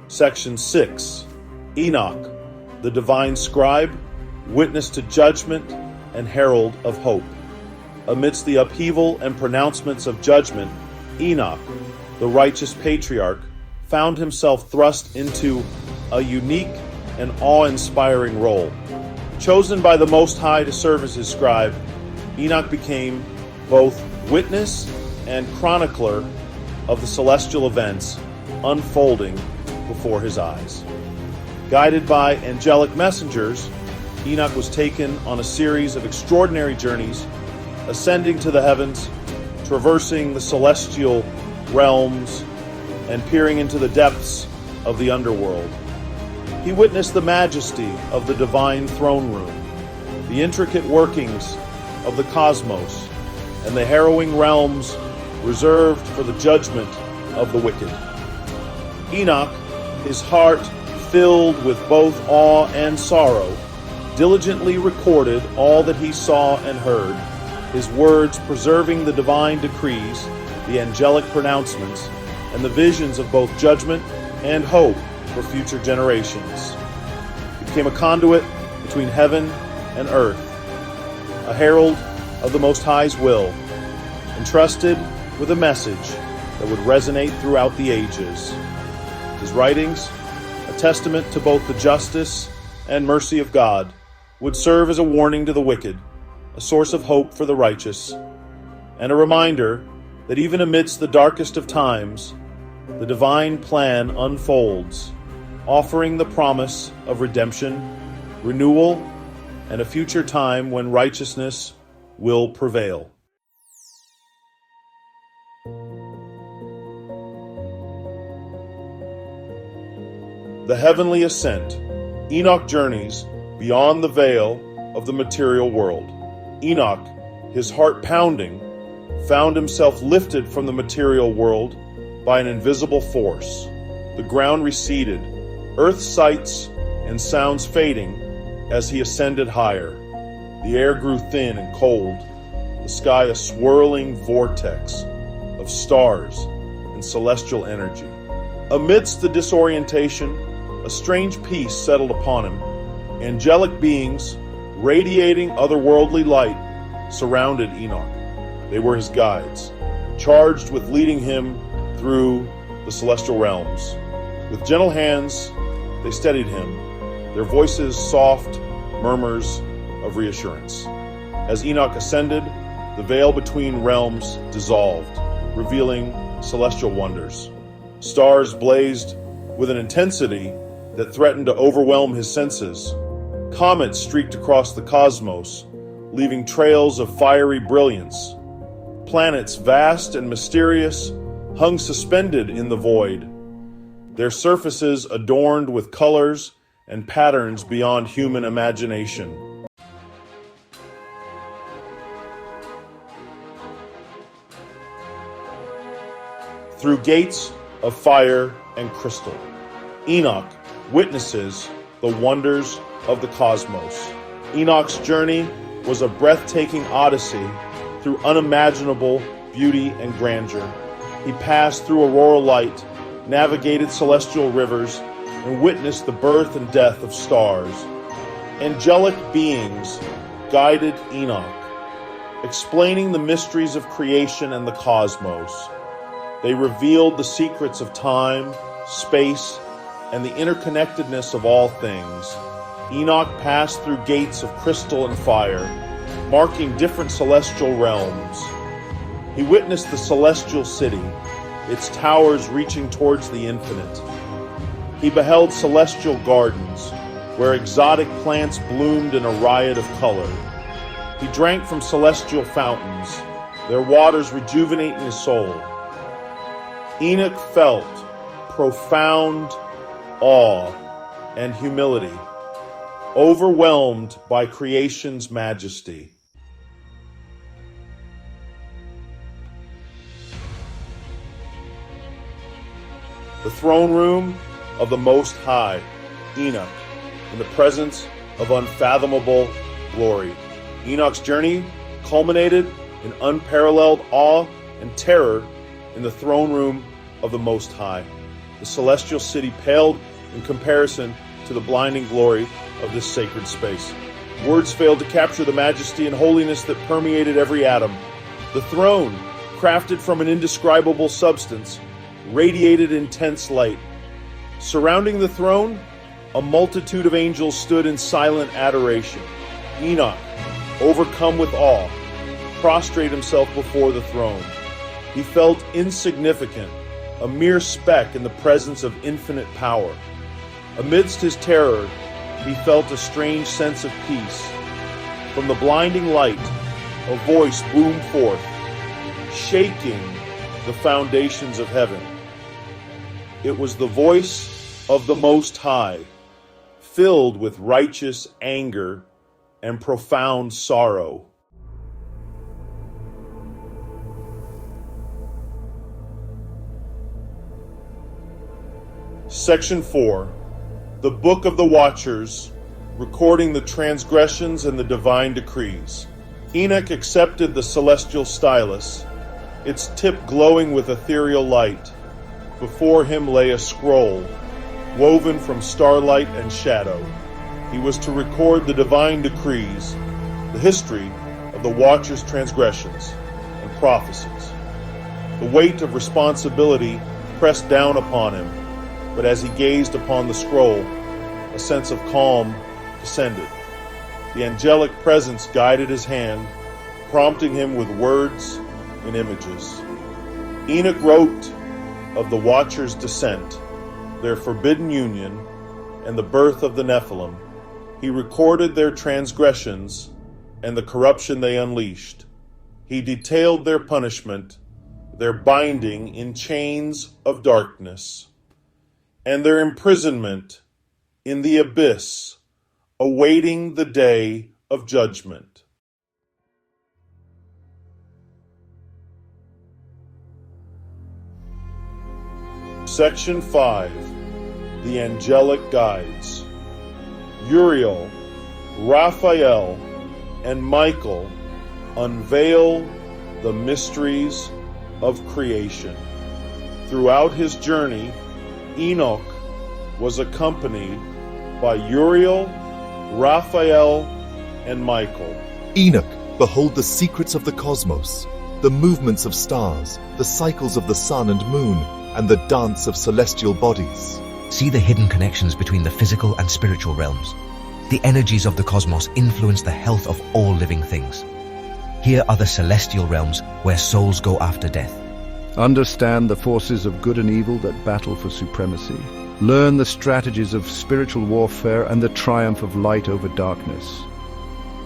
Section 6. Enoch, the divine scribe, witness to judgment, and herald of hope. Amidst the upheaval and pronouncements of judgment, Enoch, the righteous patriarch, found himself thrust into a unique and awe-inspiring role. Chosen by the Most High to serve as his scribe, Enoch became both witness and chronicler of the celestial events unfolding before his eyes. Guided by angelic messengers, Enoch was taken on a series of extraordinary journeys, ascending to the heavens, traversing the celestial realms, and peering into the depths of the underworld. He witnessed the majesty of the divine throne room, the intricate workings of the cosmos, and the harrowing realms reserved for the judgment of the wicked. Enoch, his heart filled with both awe and sorrow, diligently recorded all that he saw and heard, his words preserving the divine decrees, the angelic pronouncements, and the visions of both judgment and hope for future generations. He became a conduit between heaven and earth, a herald of the Most High's will, entrusted with a message that would resonate throughout the ages. His writings, a testament to both the justice and mercy of God, would serve as a warning to the wicked, a source of hope for the righteous, and a reminder that even amidst the darkest of times, the divine plan unfolds, offering the promise of redemption, renewal, and a future time when righteousness will prevail. The heavenly ascent. Enoch journeys beyond the veil of the material world. Enoch, his heart pounding, found himself lifted from the material world by an invisible force. The ground receded, earth's sights and sounds fading as he ascended higher. The air grew thin and cold, the sky a swirling vortex of stars and celestial energy. Amidst the disorientation, a strange peace settled upon him. Angelic beings, radiating otherworldly light, surrounded Enoch. They were his guides, charged with leading him through the celestial realms. With gentle hands, they steadied him, their voices soft murmurs of reassurance. As Enoch ascended, the veil between realms dissolved, revealing celestial wonders. Stars blazed with an intensity that threatened to overwhelm his senses. Comets streaked across the cosmos, leaving trails of fiery brilliance. Planets vast and mysterious hung suspended in the void, their surfaces adorned with colors and patterns beyond human imagination. Through gates of fire and crystal, Enoch witnesses the wonders of the cosmos. Enoch's journey was a breathtaking odyssey through unimaginable beauty and grandeur. He passed through auroral light, navigated celestial rivers, and witnessed the birth and death of stars. Angelic beings guided Enoch, explaining the mysteries of creation and the cosmos. They revealed the secrets of time, space, and the interconnectedness of all things. Enoch passed through gates of crystal and fire, marking different celestial realms. He witnessed the celestial city, its towers reaching towards the infinite. He beheld celestial gardens, where exotic plants bloomed in a riot of color. He drank from celestial fountains, their waters rejuvenating his soul. Enoch felt profound awe and humility, overwhelmed by creation's majesty. The throne room of the Most High, Enoch, in the presence of unfathomable glory. Enoch's journey culminated in unparalleled awe and terror in the throne room of the Most High. The celestial city paled in comparison to the blinding glory of this sacred space. Words failed to capture the majesty and holiness that permeated every atom. The throne, crafted from an indescribable substance, radiated intense light. Surrounding the throne, a multitude of angels stood in silent adoration. Enoch, overcome with awe, prostrated himself before the throne. He felt insignificant, a mere speck in the presence of infinite power. Amidst his terror, he felt a strange sense of peace. From the blinding light, a voice boomed forth, shaking the foundations of heaven. It was the voice of the Most High, filled with righteous anger and profound sorrow. Section 4. The Book of the Watchers, recording the transgressions and the divine decrees. Enoch accepted the celestial stylus, its tip glowing with ethereal light. Before him lay a scroll, woven from starlight and shadow. He was to record the divine decrees, the history of the Watcher's transgressions and prophecies. The weight of responsibility pressed down upon him, but as he gazed upon the scroll, a sense of calm descended. The angelic presence guided his hand, prompting him with words and images. Enoch wrote of the Watchers' descent, their forbidden union, and the birth of the Nephilim. He recorded their transgressions and the corruption they unleashed. He detailed their punishment, their binding in chains of darkness, and their imprisonment in the abyss, awaiting the day of judgment. Section 5. The Angelic Guides. Uriel, Raphael, and Michael unveil the mysteries of creation. Throughout his journey, Enoch was accompanied by Uriel, Raphael, and Michael. Enoch, behold the secrets of the cosmos, the movements of stars, the cycles of the sun and moon, and the dance of celestial bodies. See the hidden connections between the physical and spiritual realms. The energies of the cosmos influence the health of all living things. Here are the celestial realms where souls go after death. Understand the forces of good and evil that battle for supremacy. Learn the strategies of spiritual warfare and the triumph of light over darkness.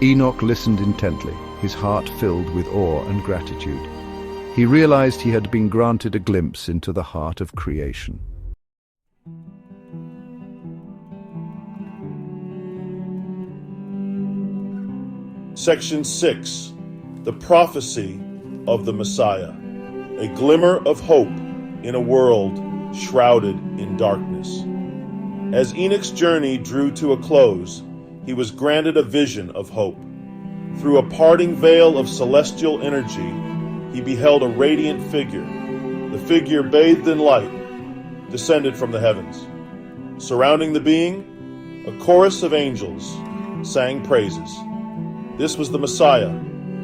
Enoch listened intently, his heart filled with awe and gratitude. He realized he had been granted a glimpse into the heart of creation. Section 6. The Prophecy of the Messiah. A glimmer of hope in a world shrouded in darkness. As Enoch's journey drew to a close, he was granted a vision of hope. Through a parting veil of celestial energy, he beheld a radiant figure. The figure, bathed in light, descended from the heavens. Surrounding the being, a chorus of angels sang praises. This was the Messiah,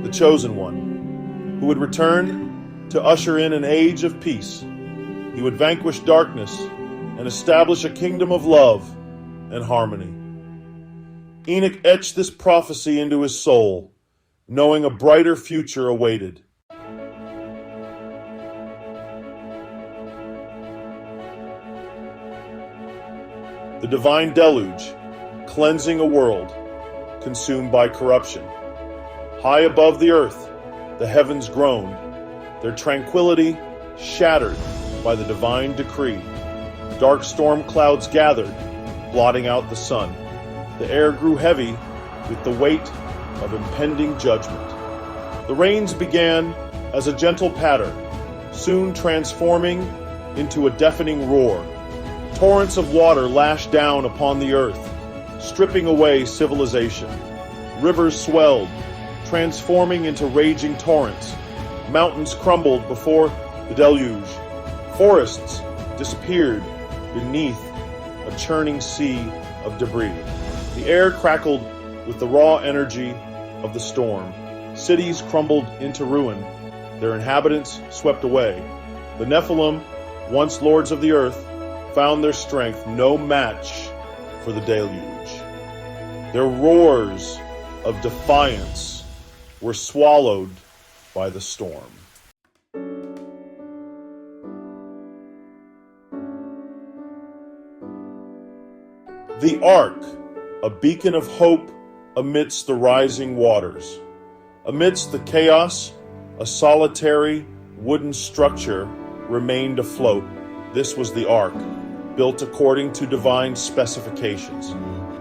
the chosen one, who would return to usher in an age of peace. He would vanquish darkness and establish a kingdom of love and harmony. Enoch etched this prophecy into his soul, knowing a brighter future awaited. The divine deluge, cleansing a world consumed by corruption. High above the earth, the heavens groaned, their tranquility shattered by the divine decree. Dark storm clouds gathered, blotting out the sun. The air grew heavy with the weight of impending judgment. The rains began as a gentle patter, soon transforming into a deafening roar. Torrents of water lashed down upon the earth, stripping away civilization. Rivers swelled, transforming into raging torrents. Mountains crumbled before the deluge. Forests disappeared beneath a churning sea of debris. The air crackled with the raw energy of the storm. Cities crumbled into ruin, their inhabitants swept away. The Nephilim, once lords of the earth, found their strength no match for the deluge. Their roars of defiance were swallowed by the storm. The Ark, a beacon of hope amidst the rising waters. Amidst the chaos, a solitary wooden structure remained afloat. This was the Ark, built according to divine specifications.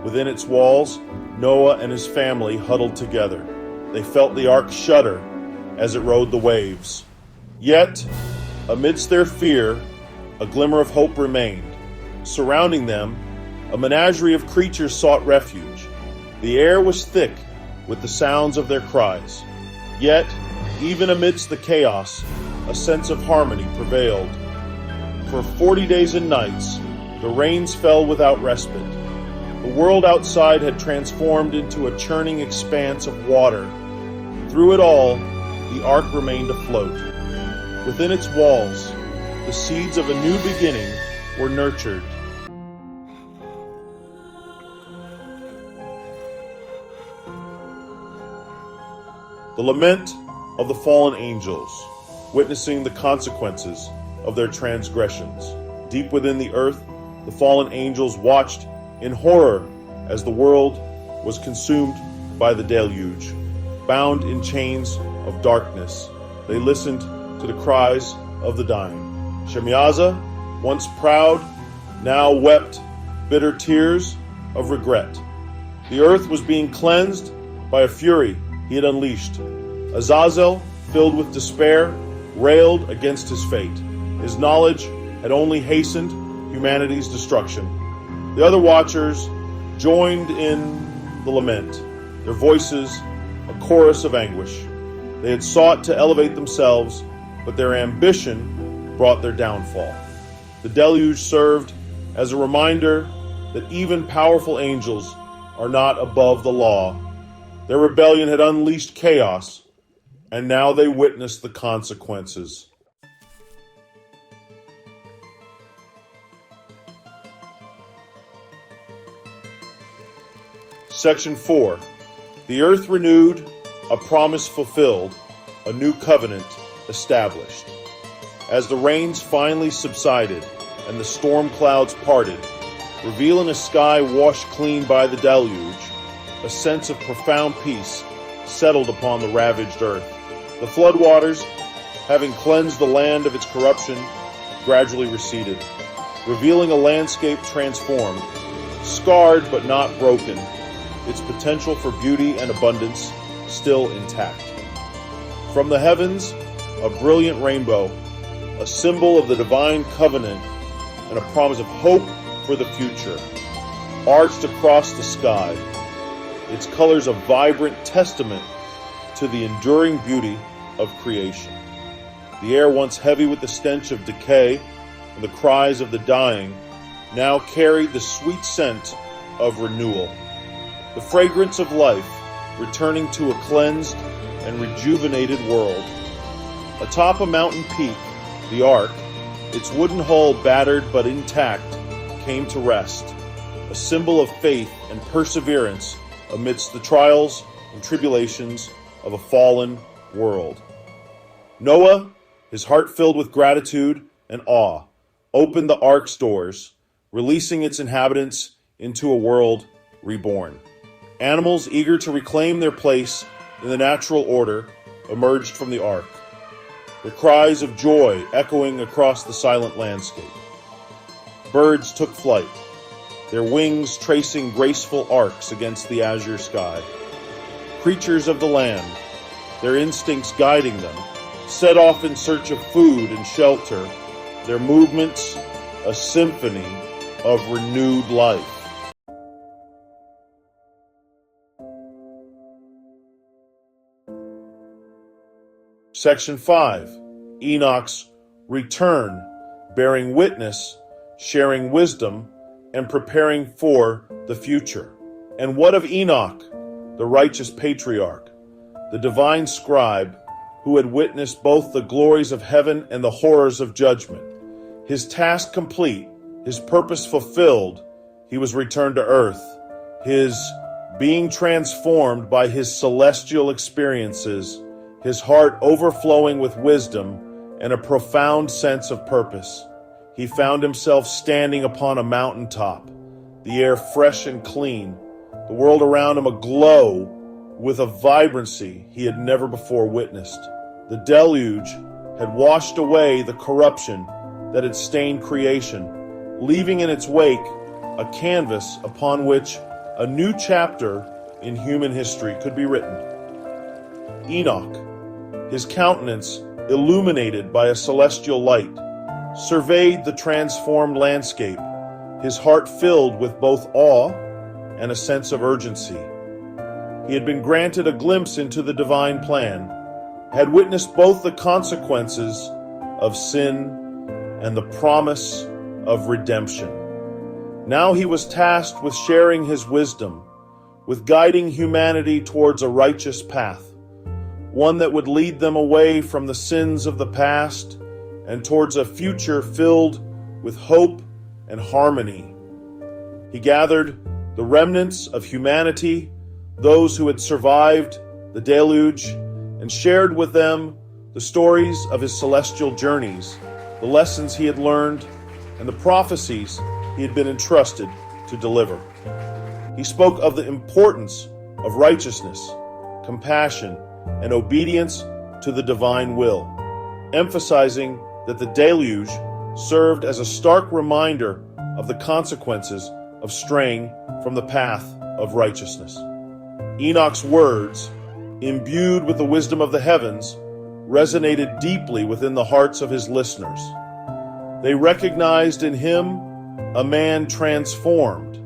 Within its walls, Noah and his family huddled together. They felt the Ark shudder as it rode the waves. Yet, amidst their fear, a glimmer of hope remained. Surrounding them, a menagerie of creatures sought refuge. The air was thick with the sounds of their cries. Yet, even amidst the chaos, a sense of harmony prevailed. For 40 days and nights, the rains fell without respite. The world outside had transformed into a churning expanse of water. Through it all, the Ark remained afloat. Within its walls, the seeds of a new beginning were nurtured. The lament of the fallen angels, witnessing the consequences of their transgressions. Deep within the earth, the fallen angels watched in horror as the world was consumed by the deluge. Bound in chains of darkness, they listened to the cries of the dying. Shemiaza, once proud, now wept bitter tears of regret. The earth was being cleansed by a fury he had unleashed. Azazel, filled with despair, railed against his fate. His knowledge had only hastened humanity's destruction. The other watchers joined in the lament, their voices a chorus of anguish. They had sought to elevate themselves, but their ambition brought their downfall. The deluge served as a reminder that even powerful angels are not above the law. Their rebellion had unleashed chaos, and now they witnessed the consequences. Section 4. The earth renewed, a promise fulfilled, a new covenant established. As the rains finally subsided and the storm clouds parted, revealing a sky washed clean by the deluge, a sense of profound peace settled upon the ravaged earth. The floodwaters, having cleansed the land of its corruption, gradually receded, revealing a landscape transformed, scarred but not broken, its potential for beauty and abundance still intact. From the heavens, a brilliant rainbow, a symbol of the divine covenant and a promise of hope for the future, arched across the sky, its colors a vibrant testament to the enduring beauty of creation. The air, once heavy with the stench of decay and the cries of the dying, now carried the sweet scent of renewal. The fragrance of life returning to a cleansed and rejuvenated world. Atop a mountain peak, the Ark, its wooden hull battered but intact, came to rest, a symbol of faith and perseverance amidst the trials and tribulations of a fallen world. Noah, his heart filled with gratitude and awe, opened the Ark's doors, releasing its inhabitants into a world reborn. Animals eager to reclaim their place in the natural order emerged from the Ark, their cries of joy echoing across the silent landscape. Birds took flight, their wings tracing graceful arcs against the azure sky. Creatures of the land, their instincts guiding them, set off in search of food and shelter, their movements a symphony of renewed life. Section 5. Enoch's return, bearing witness, sharing wisdom, and preparing for the future. And what of Enoch, the righteous patriarch, the divine scribe, who had witnessed both the glories of heaven and the horrors of judgment? His task complete, his purpose fulfilled, he was returned to earth, his being transformed by his celestial experiences, his heart overflowing with wisdom and a profound sense of purpose. He found himself standing upon a mountaintop, the air fresh and clean, the world around him aglow with a vibrancy he had never before witnessed. The deluge had washed away the corruption that had stained creation, leaving in its wake a canvas upon which a new chapter in human history could be written. Enoch, his countenance illuminated by a celestial light, surveyed the transformed landscape, his heart filled with both awe and a sense of urgency. He had been granted a glimpse into the divine plan, had witnessed both the consequences of sin and the promise of redemption. Now he was tasked with sharing his wisdom, with guiding humanity towards a righteous path, one that would lead them away from the sins of the past and towards a future filled with hope and harmony. He gathered the remnants of humanity, those who had survived the deluge, and shared with them the stories of his celestial journeys, the lessons he had learned, and the prophecies he had been entrusted to deliver. He spoke of the importance of righteousness, compassion, and obedience to the divine will, emphasizing that the deluge served as a stark reminder of the consequences of straying from the path of righteousness. Enoch's words, imbued with the wisdom of the heavens, resonated deeply within the hearts of his listeners. They recognized in him a man transformed,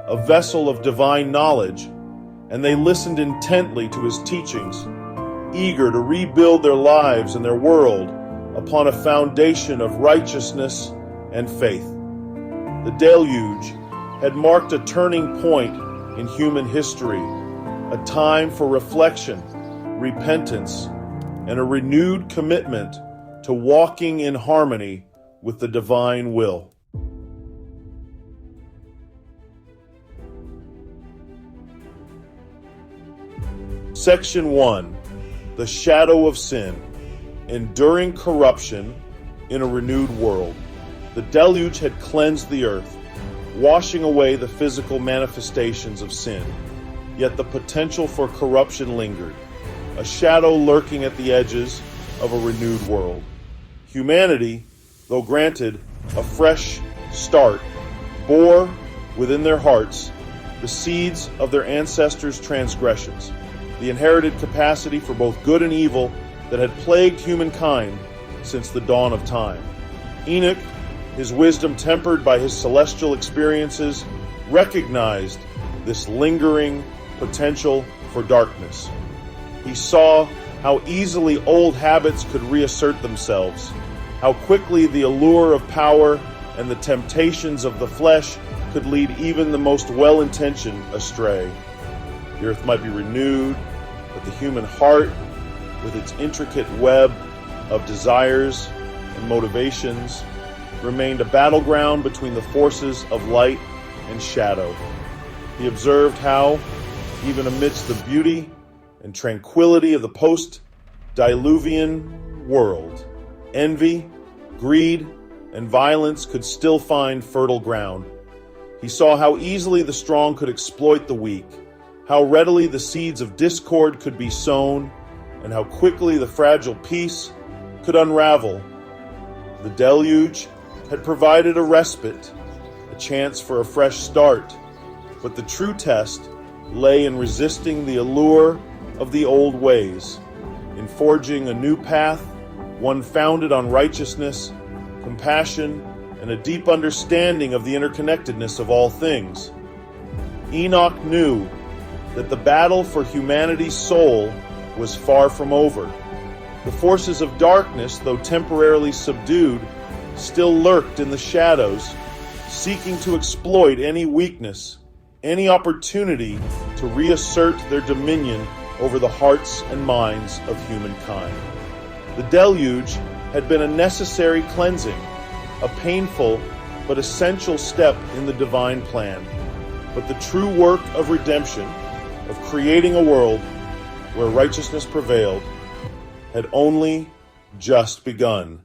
a vessel of divine knowledge, and they listened intently to his teachings, eager to rebuild their lives and their world upon a foundation of righteousness and faith. The deluge had marked a turning point in human history, a time for reflection, repentance, and a renewed commitment to walking in harmony with the divine will. Section 1. The Shadow of Sin. Enduring corruption in a renewed world. The deluge had cleansed the earth, washing away the physical manifestations of sin. Yet the potential for corruption lingered, a shadow lurking at the edges of a renewed world. Humanity, though granted a fresh start, bore within their hearts the seeds of their ancestors' transgressions, the inherited capacity for both good and evil that had plagued humankind since the dawn of time. Enoch, his wisdom tempered by his celestial experiences, recognized this lingering potential for darkness. He saw how easily old habits could reassert themselves, how quickly the allure of power and the temptations of the flesh could lead even the most well-intentioned astray. The earth might be renewed, but the human heart, with its intricate web of desires and motivations, remained a battleground between the forces of light and shadow. He observed how, even amidst the beauty and tranquility of the post-diluvian world, envy, greed, and violence could still find fertile ground. He saw how easily the strong could exploit the weak, how readily the seeds of discord could be sown, and how quickly the fragile peace could unravel. The deluge had provided a respite, a chance for a fresh start, but the true test lay in resisting the allure of the old ways, in forging a new path, one founded on righteousness, compassion, and a deep understanding of the interconnectedness of all things. Enoch knew that the battle for humanity's soul was far from over. The forces of darkness, though temporarily subdued, still lurked in the shadows, seeking to exploit any weakness any opportunity to reassert their dominion over the hearts and minds of humankind. The deluge had been a necessary cleansing, a painful but essential step in the divine plan. But the true work of redemption, of creating a world where righteousness prevailed, had only just begun.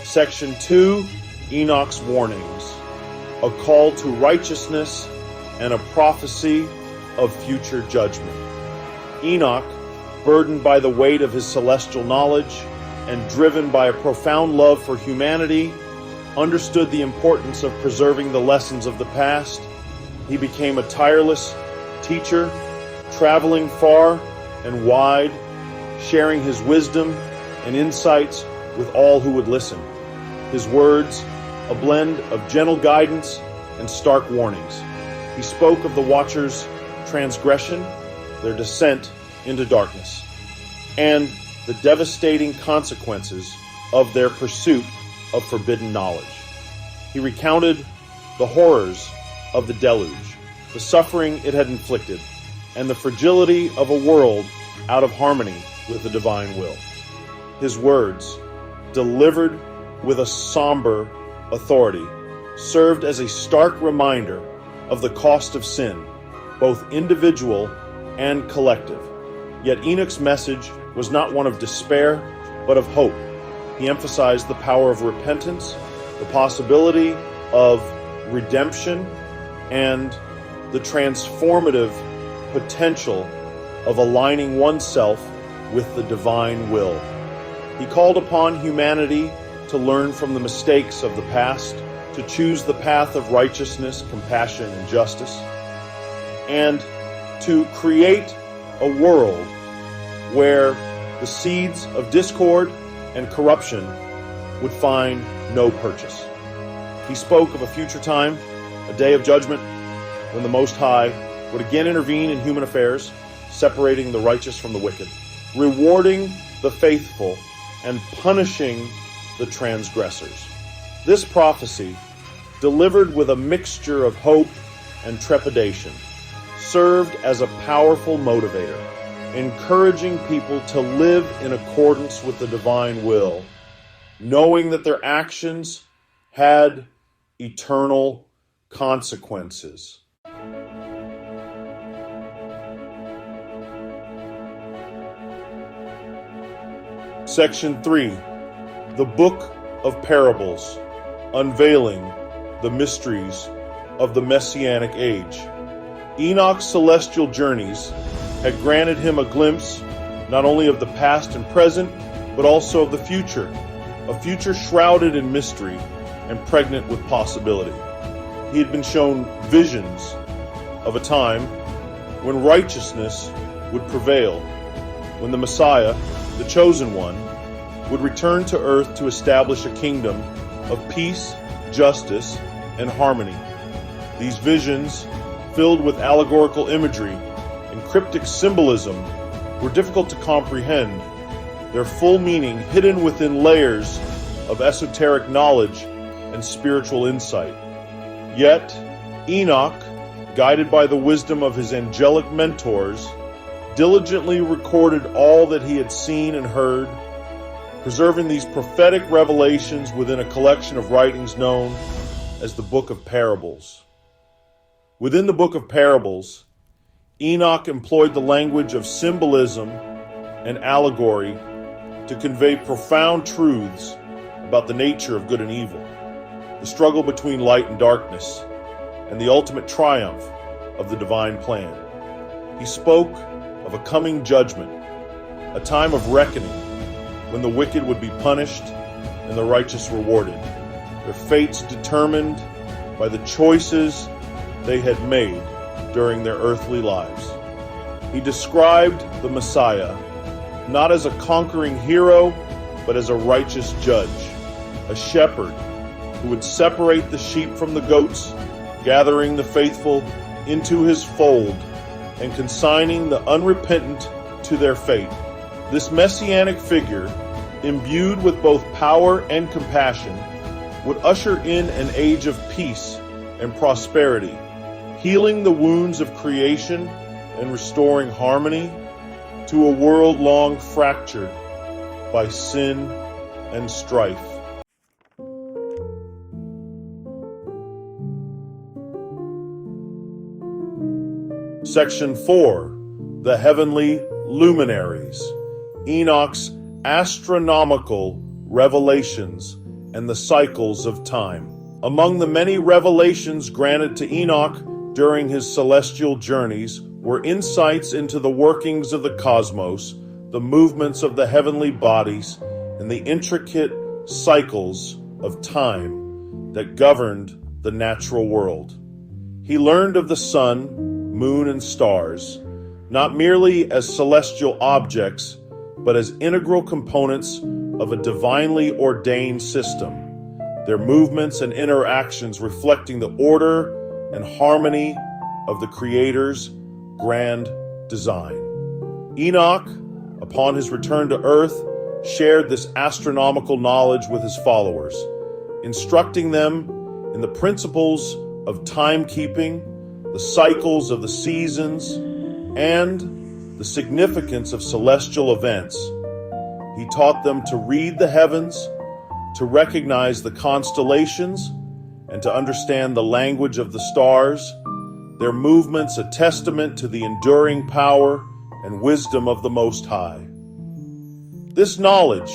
Section 2, Enoch's Warnings, a call to righteousness and a prophecy of future judgment. Enoch, burdened by the weight of his celestial knowledge and driven by a profound love for humanity, understood the importance of preserving the lessons of the past. He became a tireless teacher, traveling far and wide, sharing his wisdom and insights with all who would listen. His words, a blend of gentle guidance and stark warnings. He spoke of the watchers' transgression, their descent into darkness, and the devastating consequences of their pursuit of forbidden knowledge. He recounted the horrors of the deluge, the suffering it had inflicted, and the fragility of a world out of harmony with the divine will. His words, delivered with a somber authority, served as a stark reminder of the cost of sin, both individual and collective. Yet Enoch's message was not one of despair, but of hope. He emphasized the power of repentance, the possibility of redemption, and the transformative potential of aligning oneself with the divine will. He called upon humanity to learn from the mistakes of the past, to choose the path of righteousness, compassion, and justice, and to create a world where the seeds of discord and corruption would find no purchase. He spoke of a future time, a day of judgment, when the Most High would again intervene in human affairs, separating the righteous from the wicked, rewarding the faithful, and punishing the transgressors. This prophecy, delivered with a mixture of hope and trepidation, served as a powerful motivator, encouraging people to live in accordance with the divine will, knowing that their actions had eternal consequences. Section 3, the Book of Parables, unveiling the mysteries of the Messianic age. Enoch's celestial journeys had granted him a glimpse not only of the past and present, but also of the future, a future shrouded in mystery and pregnant with possibility. He had been shown visions of a time when righteousness would prevail, when the Messiah, the chosen one, would return to earth to establish a kingdom of peace, justice, and harmony. These visions, filled with allegorical imagery and cryptic symbolism, were difficult to comprehend, their full meaning hidden within layers of esoteric knowledge and spiritual insight. Yet, Enoch, guided by the wisdom of his angelic mentors, diligently recorded all that he had seen and heard, preserving these prophetic revelations within a collection of writings known as the Book of Parables. Within the Book of Parables, Enoch employed the language of symbolism and allegory to convey profound truths about the nature of good and evil, the struggle between light and darkness, and the ultimate triumph of the divine plan. He spoke of a coming judgment, a time of reckoning when the wicked would be punished and the righteous rewarded, their fates determined by the choices they had made during their earthly lives. He described the Messiah not as a conquering hero, but as a righteous judge, a shepherd who would separate the sheep from the goats, gathering the faithful into his fold and consigning the unrepentant to their fate. This messianic figure imbued with both power and compassion, would usher in an age of peace and prosperity, healing the wounds of creation and restoring harmony to a world long fractured by sin and strife. Section 4. The Heavenly Luminaries. Enoch's astronomical revelations and the cycles of time. Among the many revelations granted to Enoch during his celestial journeys were insights into the workings of the cosmos, the movements of the heavenly bodies, and the intricate cycles of time that governed the natural world. He learned of the sun, moon, and stars, not merely as celestial objects, but as integral components of a divinely ordained system, their movements and interactions reflecting the order and harmony of the Creator's grand design. Enoch, upon his return to earth, shared this astronomical knowledge with his followers, instructing them in the principles of timekeeping, the cycles of the seasons, and the significance of celestial events. He taught them to read the heavens, to recognize the constellations, and to understand the language of the stars, their movements a testament to the enduring power and wisdom of the Most High. This knowledge,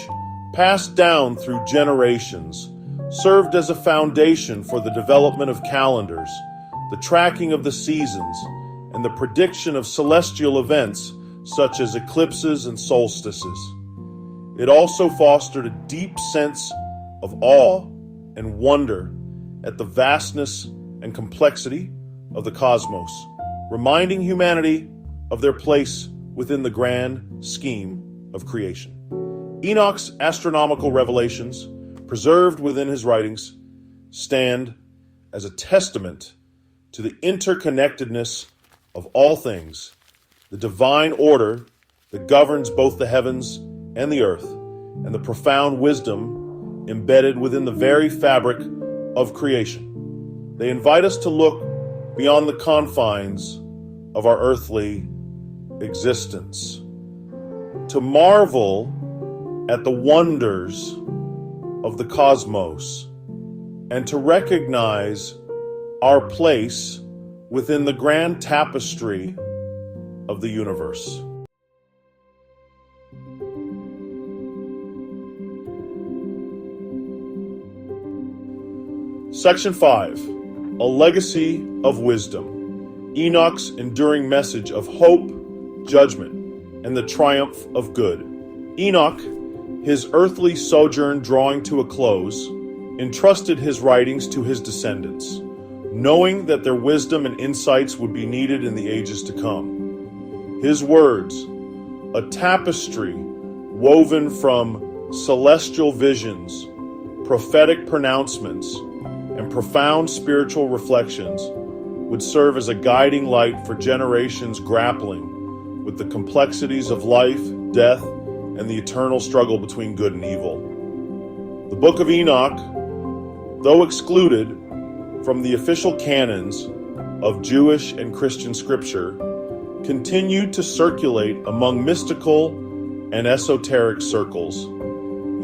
passed down through generations, served as a foundation for the development of calendars, the tracking of the seasons, and the prediction of celestial events such as eclipses and solstices. It also fostered a deep sense of awe and wonder at the vastness and complexity of the cosmos, reminding humanity of their place within the grand scheme of creation. Enoch's astronomical revelations, preserved within his writings, stand as a testament to the interconnectedness of all things, the divine order that governs both the heavens and the earth, and the profound wisdom embedded within the very fabric of creation. They invite us to look beyond the confines of our earthly existence, to marvel at the wonders of the cosmos, and to recognize our place within the grand tapestry of the universe. Section 5. A Legacy of Wisdom. Enoch's enduring message of hope, judgment, and the triumph of good. Enoch, his earthly sojourn drawing to a close, entrusted his writings to his descendants, knowing that their wisdom and insights would be needed in the ages to come. His words, a tapestry woven from celestial visions, prophetic pronouncements, and profound spiritual reflections, would serve as a guiding light for generations grappling with the complexities of life, death, and the eternal struggle between good and evil. The Book of Enoch, though excluded from the official canons of Jewish and Christian scripture, continued to circulate among mystical and esoteric circles,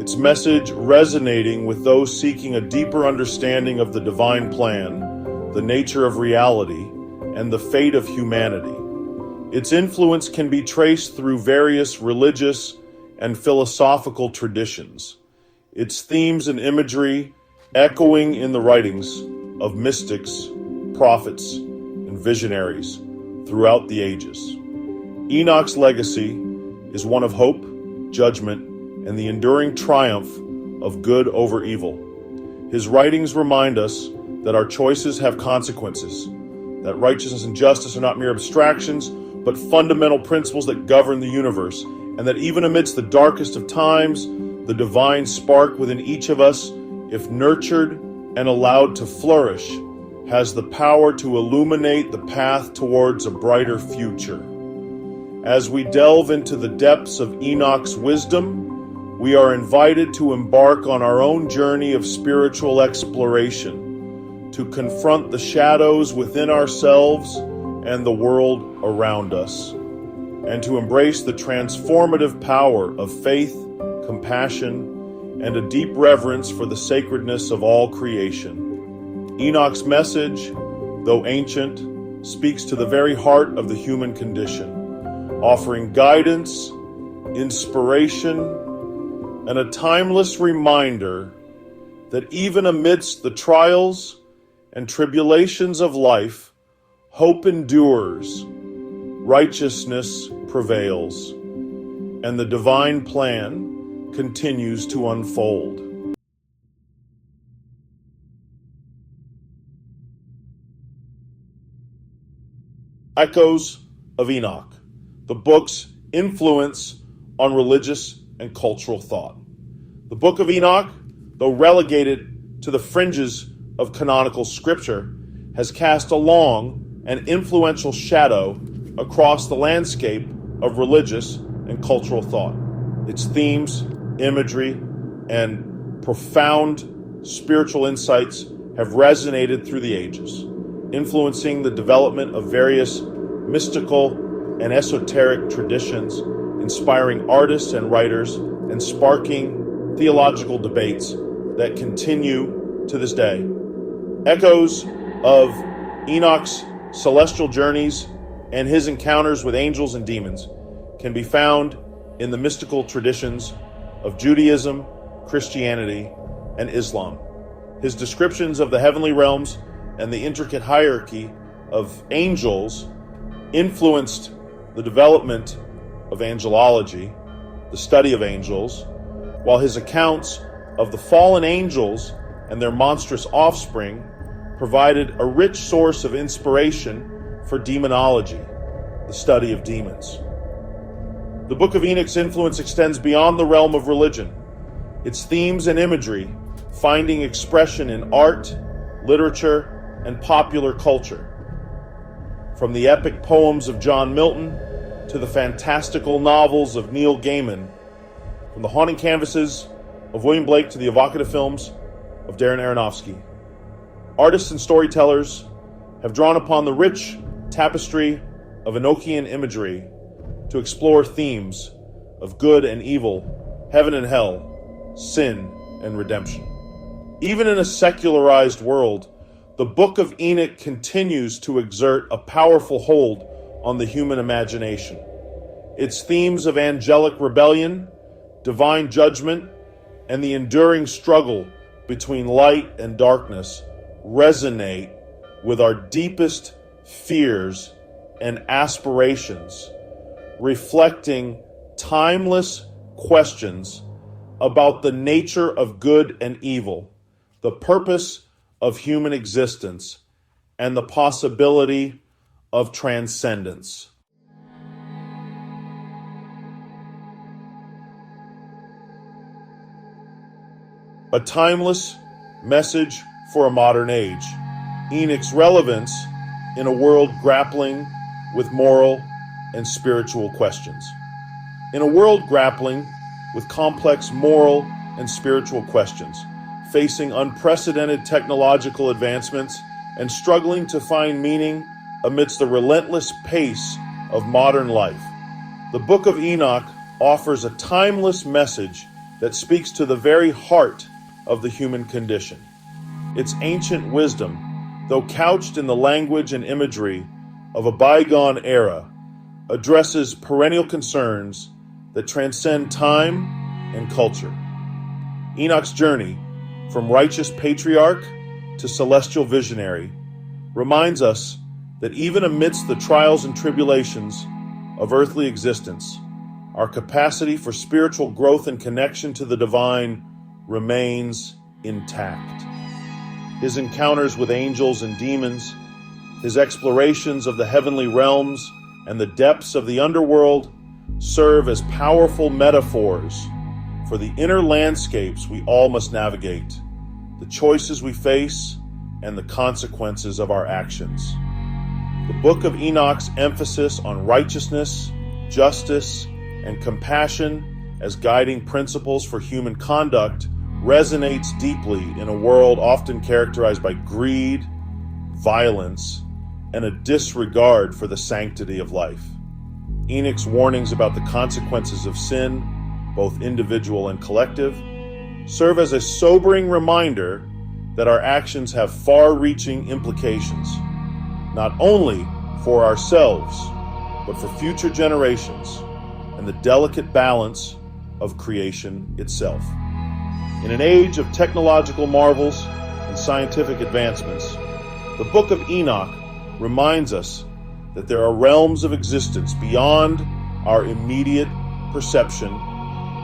its message resonating with those seeking a deeper understanding of the divine plan, the nature of reality, and the fate of humanity. Its influence can be traced through various religious and philosophical traditions, its themes and imagery echoing in the writings of mystics, prophets, and visionaries throughout the ages. Enoch's legacy is one of hope, judgment, and the enduring triumph of good over evil. His writings remind us that our choices have consequences, that righteousness and justice are not mere abstractions, but fundamental principles that govern the universe, and that even amidst the darkest of times, the divine spark within each of us, if nurtured and allowed to flourish, has the power to illuminate the path towards a brighter future. As we delve into the depths of Enoch's wisdom, we are invited to embark on our own journey of spiritual exploration, to confront the shadows within ourselves and the world around us, and to embrace the transformative power of faith, compassion, and a deep reverence for the sacredness of all creation. Enoch's message, though ancient, speaks to the very heart of the human condition, offering guidance, inspiration, and a timeless reminder that even amidst the trials and tribulations of life, hope endures, righteousness prevails, and the divine plan continues to unfold. Echoes of Enoch, the book's influence on religious and cultural thought. The Book of Enoch, though relegated to the fringes of canonical scripture, has cast a long and influential shadow across the landscape of religious and cultural thought. Its themes, imagery, and profound spiritual insights have resonated through the ages, influencing the development of various mystical and esoteric traditions, inspiring artists and writers, and sparking theological debates that continue to this day. Echoes of Enoch's celestial journeys and his encounters with angels and demons can be found in the mystical traditions of Judaism, Christianity, and Islam. His descriptions of the heavenly realms and the intricate hierarchy of angels influenced the development of angelology, the study of angels, while his accounts of the fallen angels and their monstrous offspring provided a rich source of inspiration for demonology, the study of demons. The Book of Enoch's influence extends beyond the realm of religion, its themes and imagery finding expression in art, literature, and popular culture. From the epic poems of John Milton to the fantastical novels of Neil Gaiman, from the haunting canvases of William Blake to the evocative films of Darren Aronofsky, artists and storytellers have drawn upon the rich tapestry of Enochian imagery to explore themes of good and evil, heaven and hell, sin and redemption. Even in a secularized world, the Book of Enoch continues to exert a powerful hold on the human imagination. Its themes of angelic rebellion, divine judgment, and the enduring struggle between light and darkness resonate with our deepest fears and aspirations, reflecting timeless questions about the nature of good and evil, the purpose of human existence, and the possibility of transcendence. A timeless message for a modern age. Enoch's relevance in a world grappling with moral and spiritual questions. In a world grappling with complex moral and spiritual questions, facing unprecedented technological advancements and struggling to find meaning amidst the relentless pace of modern life, the Book of Enoch offers a timeless message that speaks to the very heart of the human condition. Its ancient wisdom, though couched in the language and imagery of a bygone era, addresses perennial concerns that transcend time and culture. Enoch's journey from righteous patriarch to celestial visionary reminds us that even amidst the trials and tribulations of earthly existence, our capacity for spiritual growth and connection to the divine remains intact. His encounters with angels and demons, his explorations of the heavenly realms and the depths of the underworld serve as powerful metaphors for the inner landscapes we all must navigate, the choices we face, and the consequences of our actions. The Book of Enoch's emphasis on righteousness, justice, and compassion as guiding principles for human conduct resonates deeply in a world often characterized by greed, violence, and a disregard for the sanctity of life. Enoch's warnings about the consequences of sin, both individual and collective, serve as a sobering reminder that our actions have far-reaching implications, not only for ourselves, but for future generations and the delicate balance of creation itself. In an age of technological marvels and scientific advancements, the Book of Enoch reminds us that there are realms of existence beyond our immediate perception,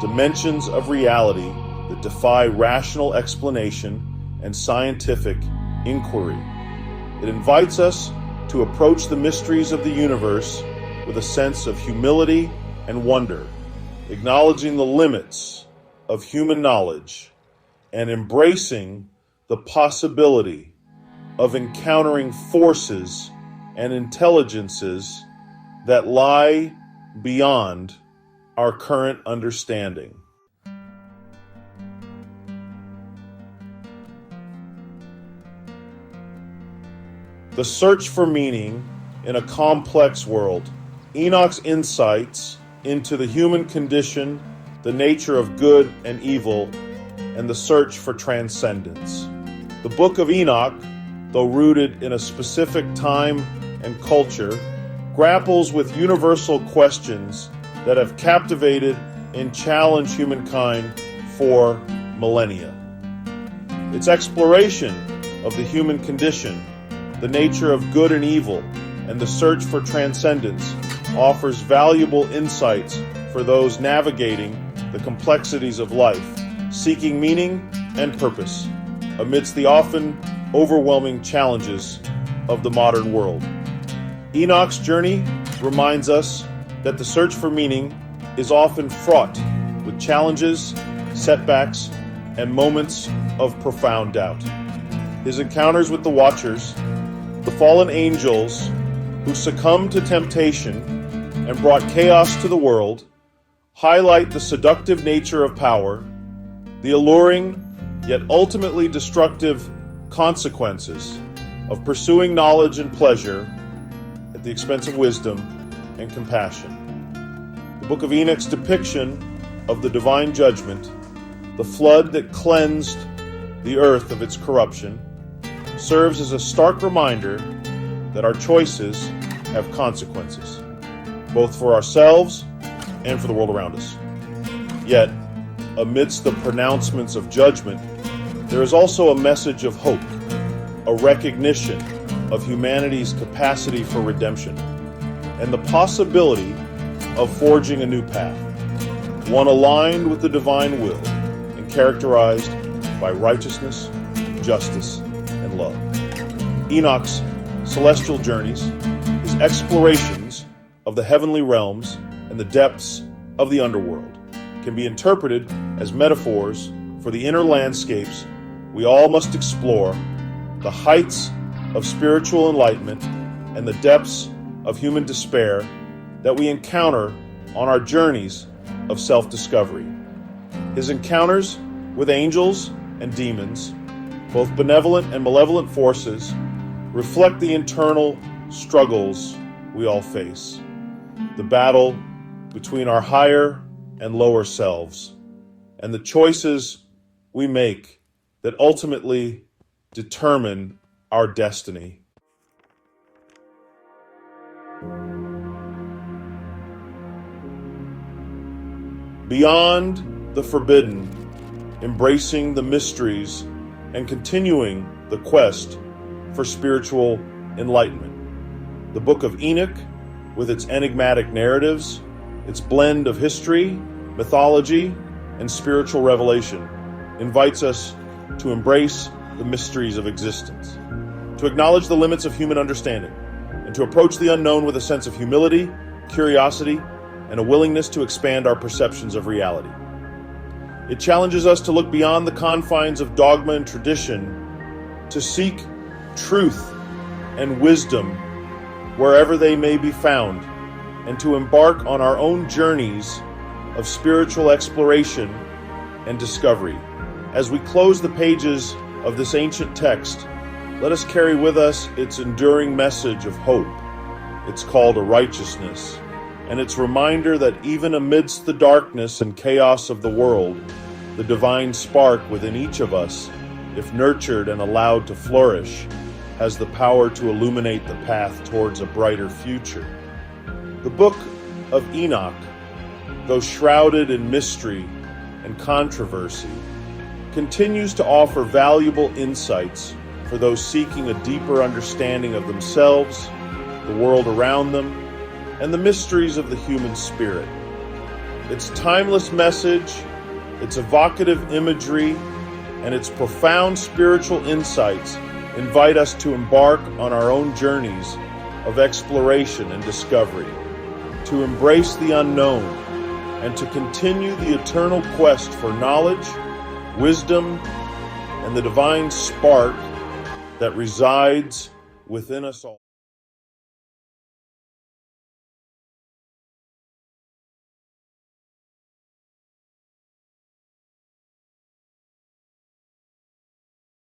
dimensions of reality that defy rational explanation and scientific inquiry. It invites us to approach the mysteries of the universe with a sense of humility and wonder, acknowledging the limits of human knowledge and embracing the possibility of encountering forces and intelligences that lie beyond our current understanding. The search for meaning in a complex world. Enoch's insights into the human condition, the nature of good and evil, and the search for transcendence. The Book of Enoch, though rooted in a specific time and culture, grapples with universal questions that have captivated and challenged humankind for millennia. Its exploration of the human condition, the nature of good and evil, and the search for transcendence offers valuable insights for those navigating the complexities of life, seeking meaning and purpose amidst the often overwhelming challenges of the modern world. Enoch's journey reminds us that the search for meaning is often fraught with challenges, setbacks, and moments of profound doubt. His encounters with the Watchers, the fallen angels who succumbed to temptation and brought chaos to the world, highlight the seductive nature of power, the alluring yet ultimately destructive consequences of pursuing knowledge and pleasure at the expense of wisdom and compassion. The Book of Enoch's depiction of the divine judgment, the flood that cleansed the earth of its corruption, serves as a stark reminder that our choices have consequences, both for ourselves and for the world around us. Yet, amidst the pronouncements of judgment, there is also a message of hope, a recognition of humanity's capacity for redemption, and the possibility of forging a new path, one aligned with the divine will and characterized by righteousness, justice, and love. Enoch's celestial journeys, his explorations of the heavenly realms and the depths of the underworld, can be interpreted as metaphors for the inner landscapes we all must explore, the heights of spiritual enlightenment and the depths of human despair that we encounter on our journeys of self-discovery. His encounters with angels and demons, both benevolent and malevolent forces, reflect the internal struggles we all face, the battle between our higher and lower selves, and the choices we make that ultimately determine our destiny. Beyond the forbidden, embracing the mysteries, and continuing the quest for spiritual enlightenment. The Book of Enoch, with its enigmatic narratives, its blend of history, mythology, and spiritual revelation, invites us to embrace the mysteries of existence, to acknowledge the limits of human understanding, and to approach the unknown with a sense of humility, curiosity, and a willingness to expand our perceptions of reality. It challenges us to look beyond the confines of dogma and tradition, to seek truth and wisdom wherever they may be found, and to embark on our own journeys of spiritual exploration and discovery. As we close the pages of this ancient text, let us carry with us its enduring message of hope, its call to righteousness, and its reminder that even amidst the darkness and chaos of the world, the divine spark within each of us, if nurtured and allowed to flourish, has the power to illuminate the path towards a brighter future. The Book of Enoch, though shrouded in mystery and controversy, continues to offer valuable insights for those seeking a deeper understanding of themselves, the world around them, and the mysteries of the human spirit. Its timeless message, its evocative imagery, and its profound spiritual insights invite us to embark on our own journeys of exploration and discovery, to embrace the unknown, and to continue the eternal quest for knowledge, wisdom, and the divine spark that resides within us all.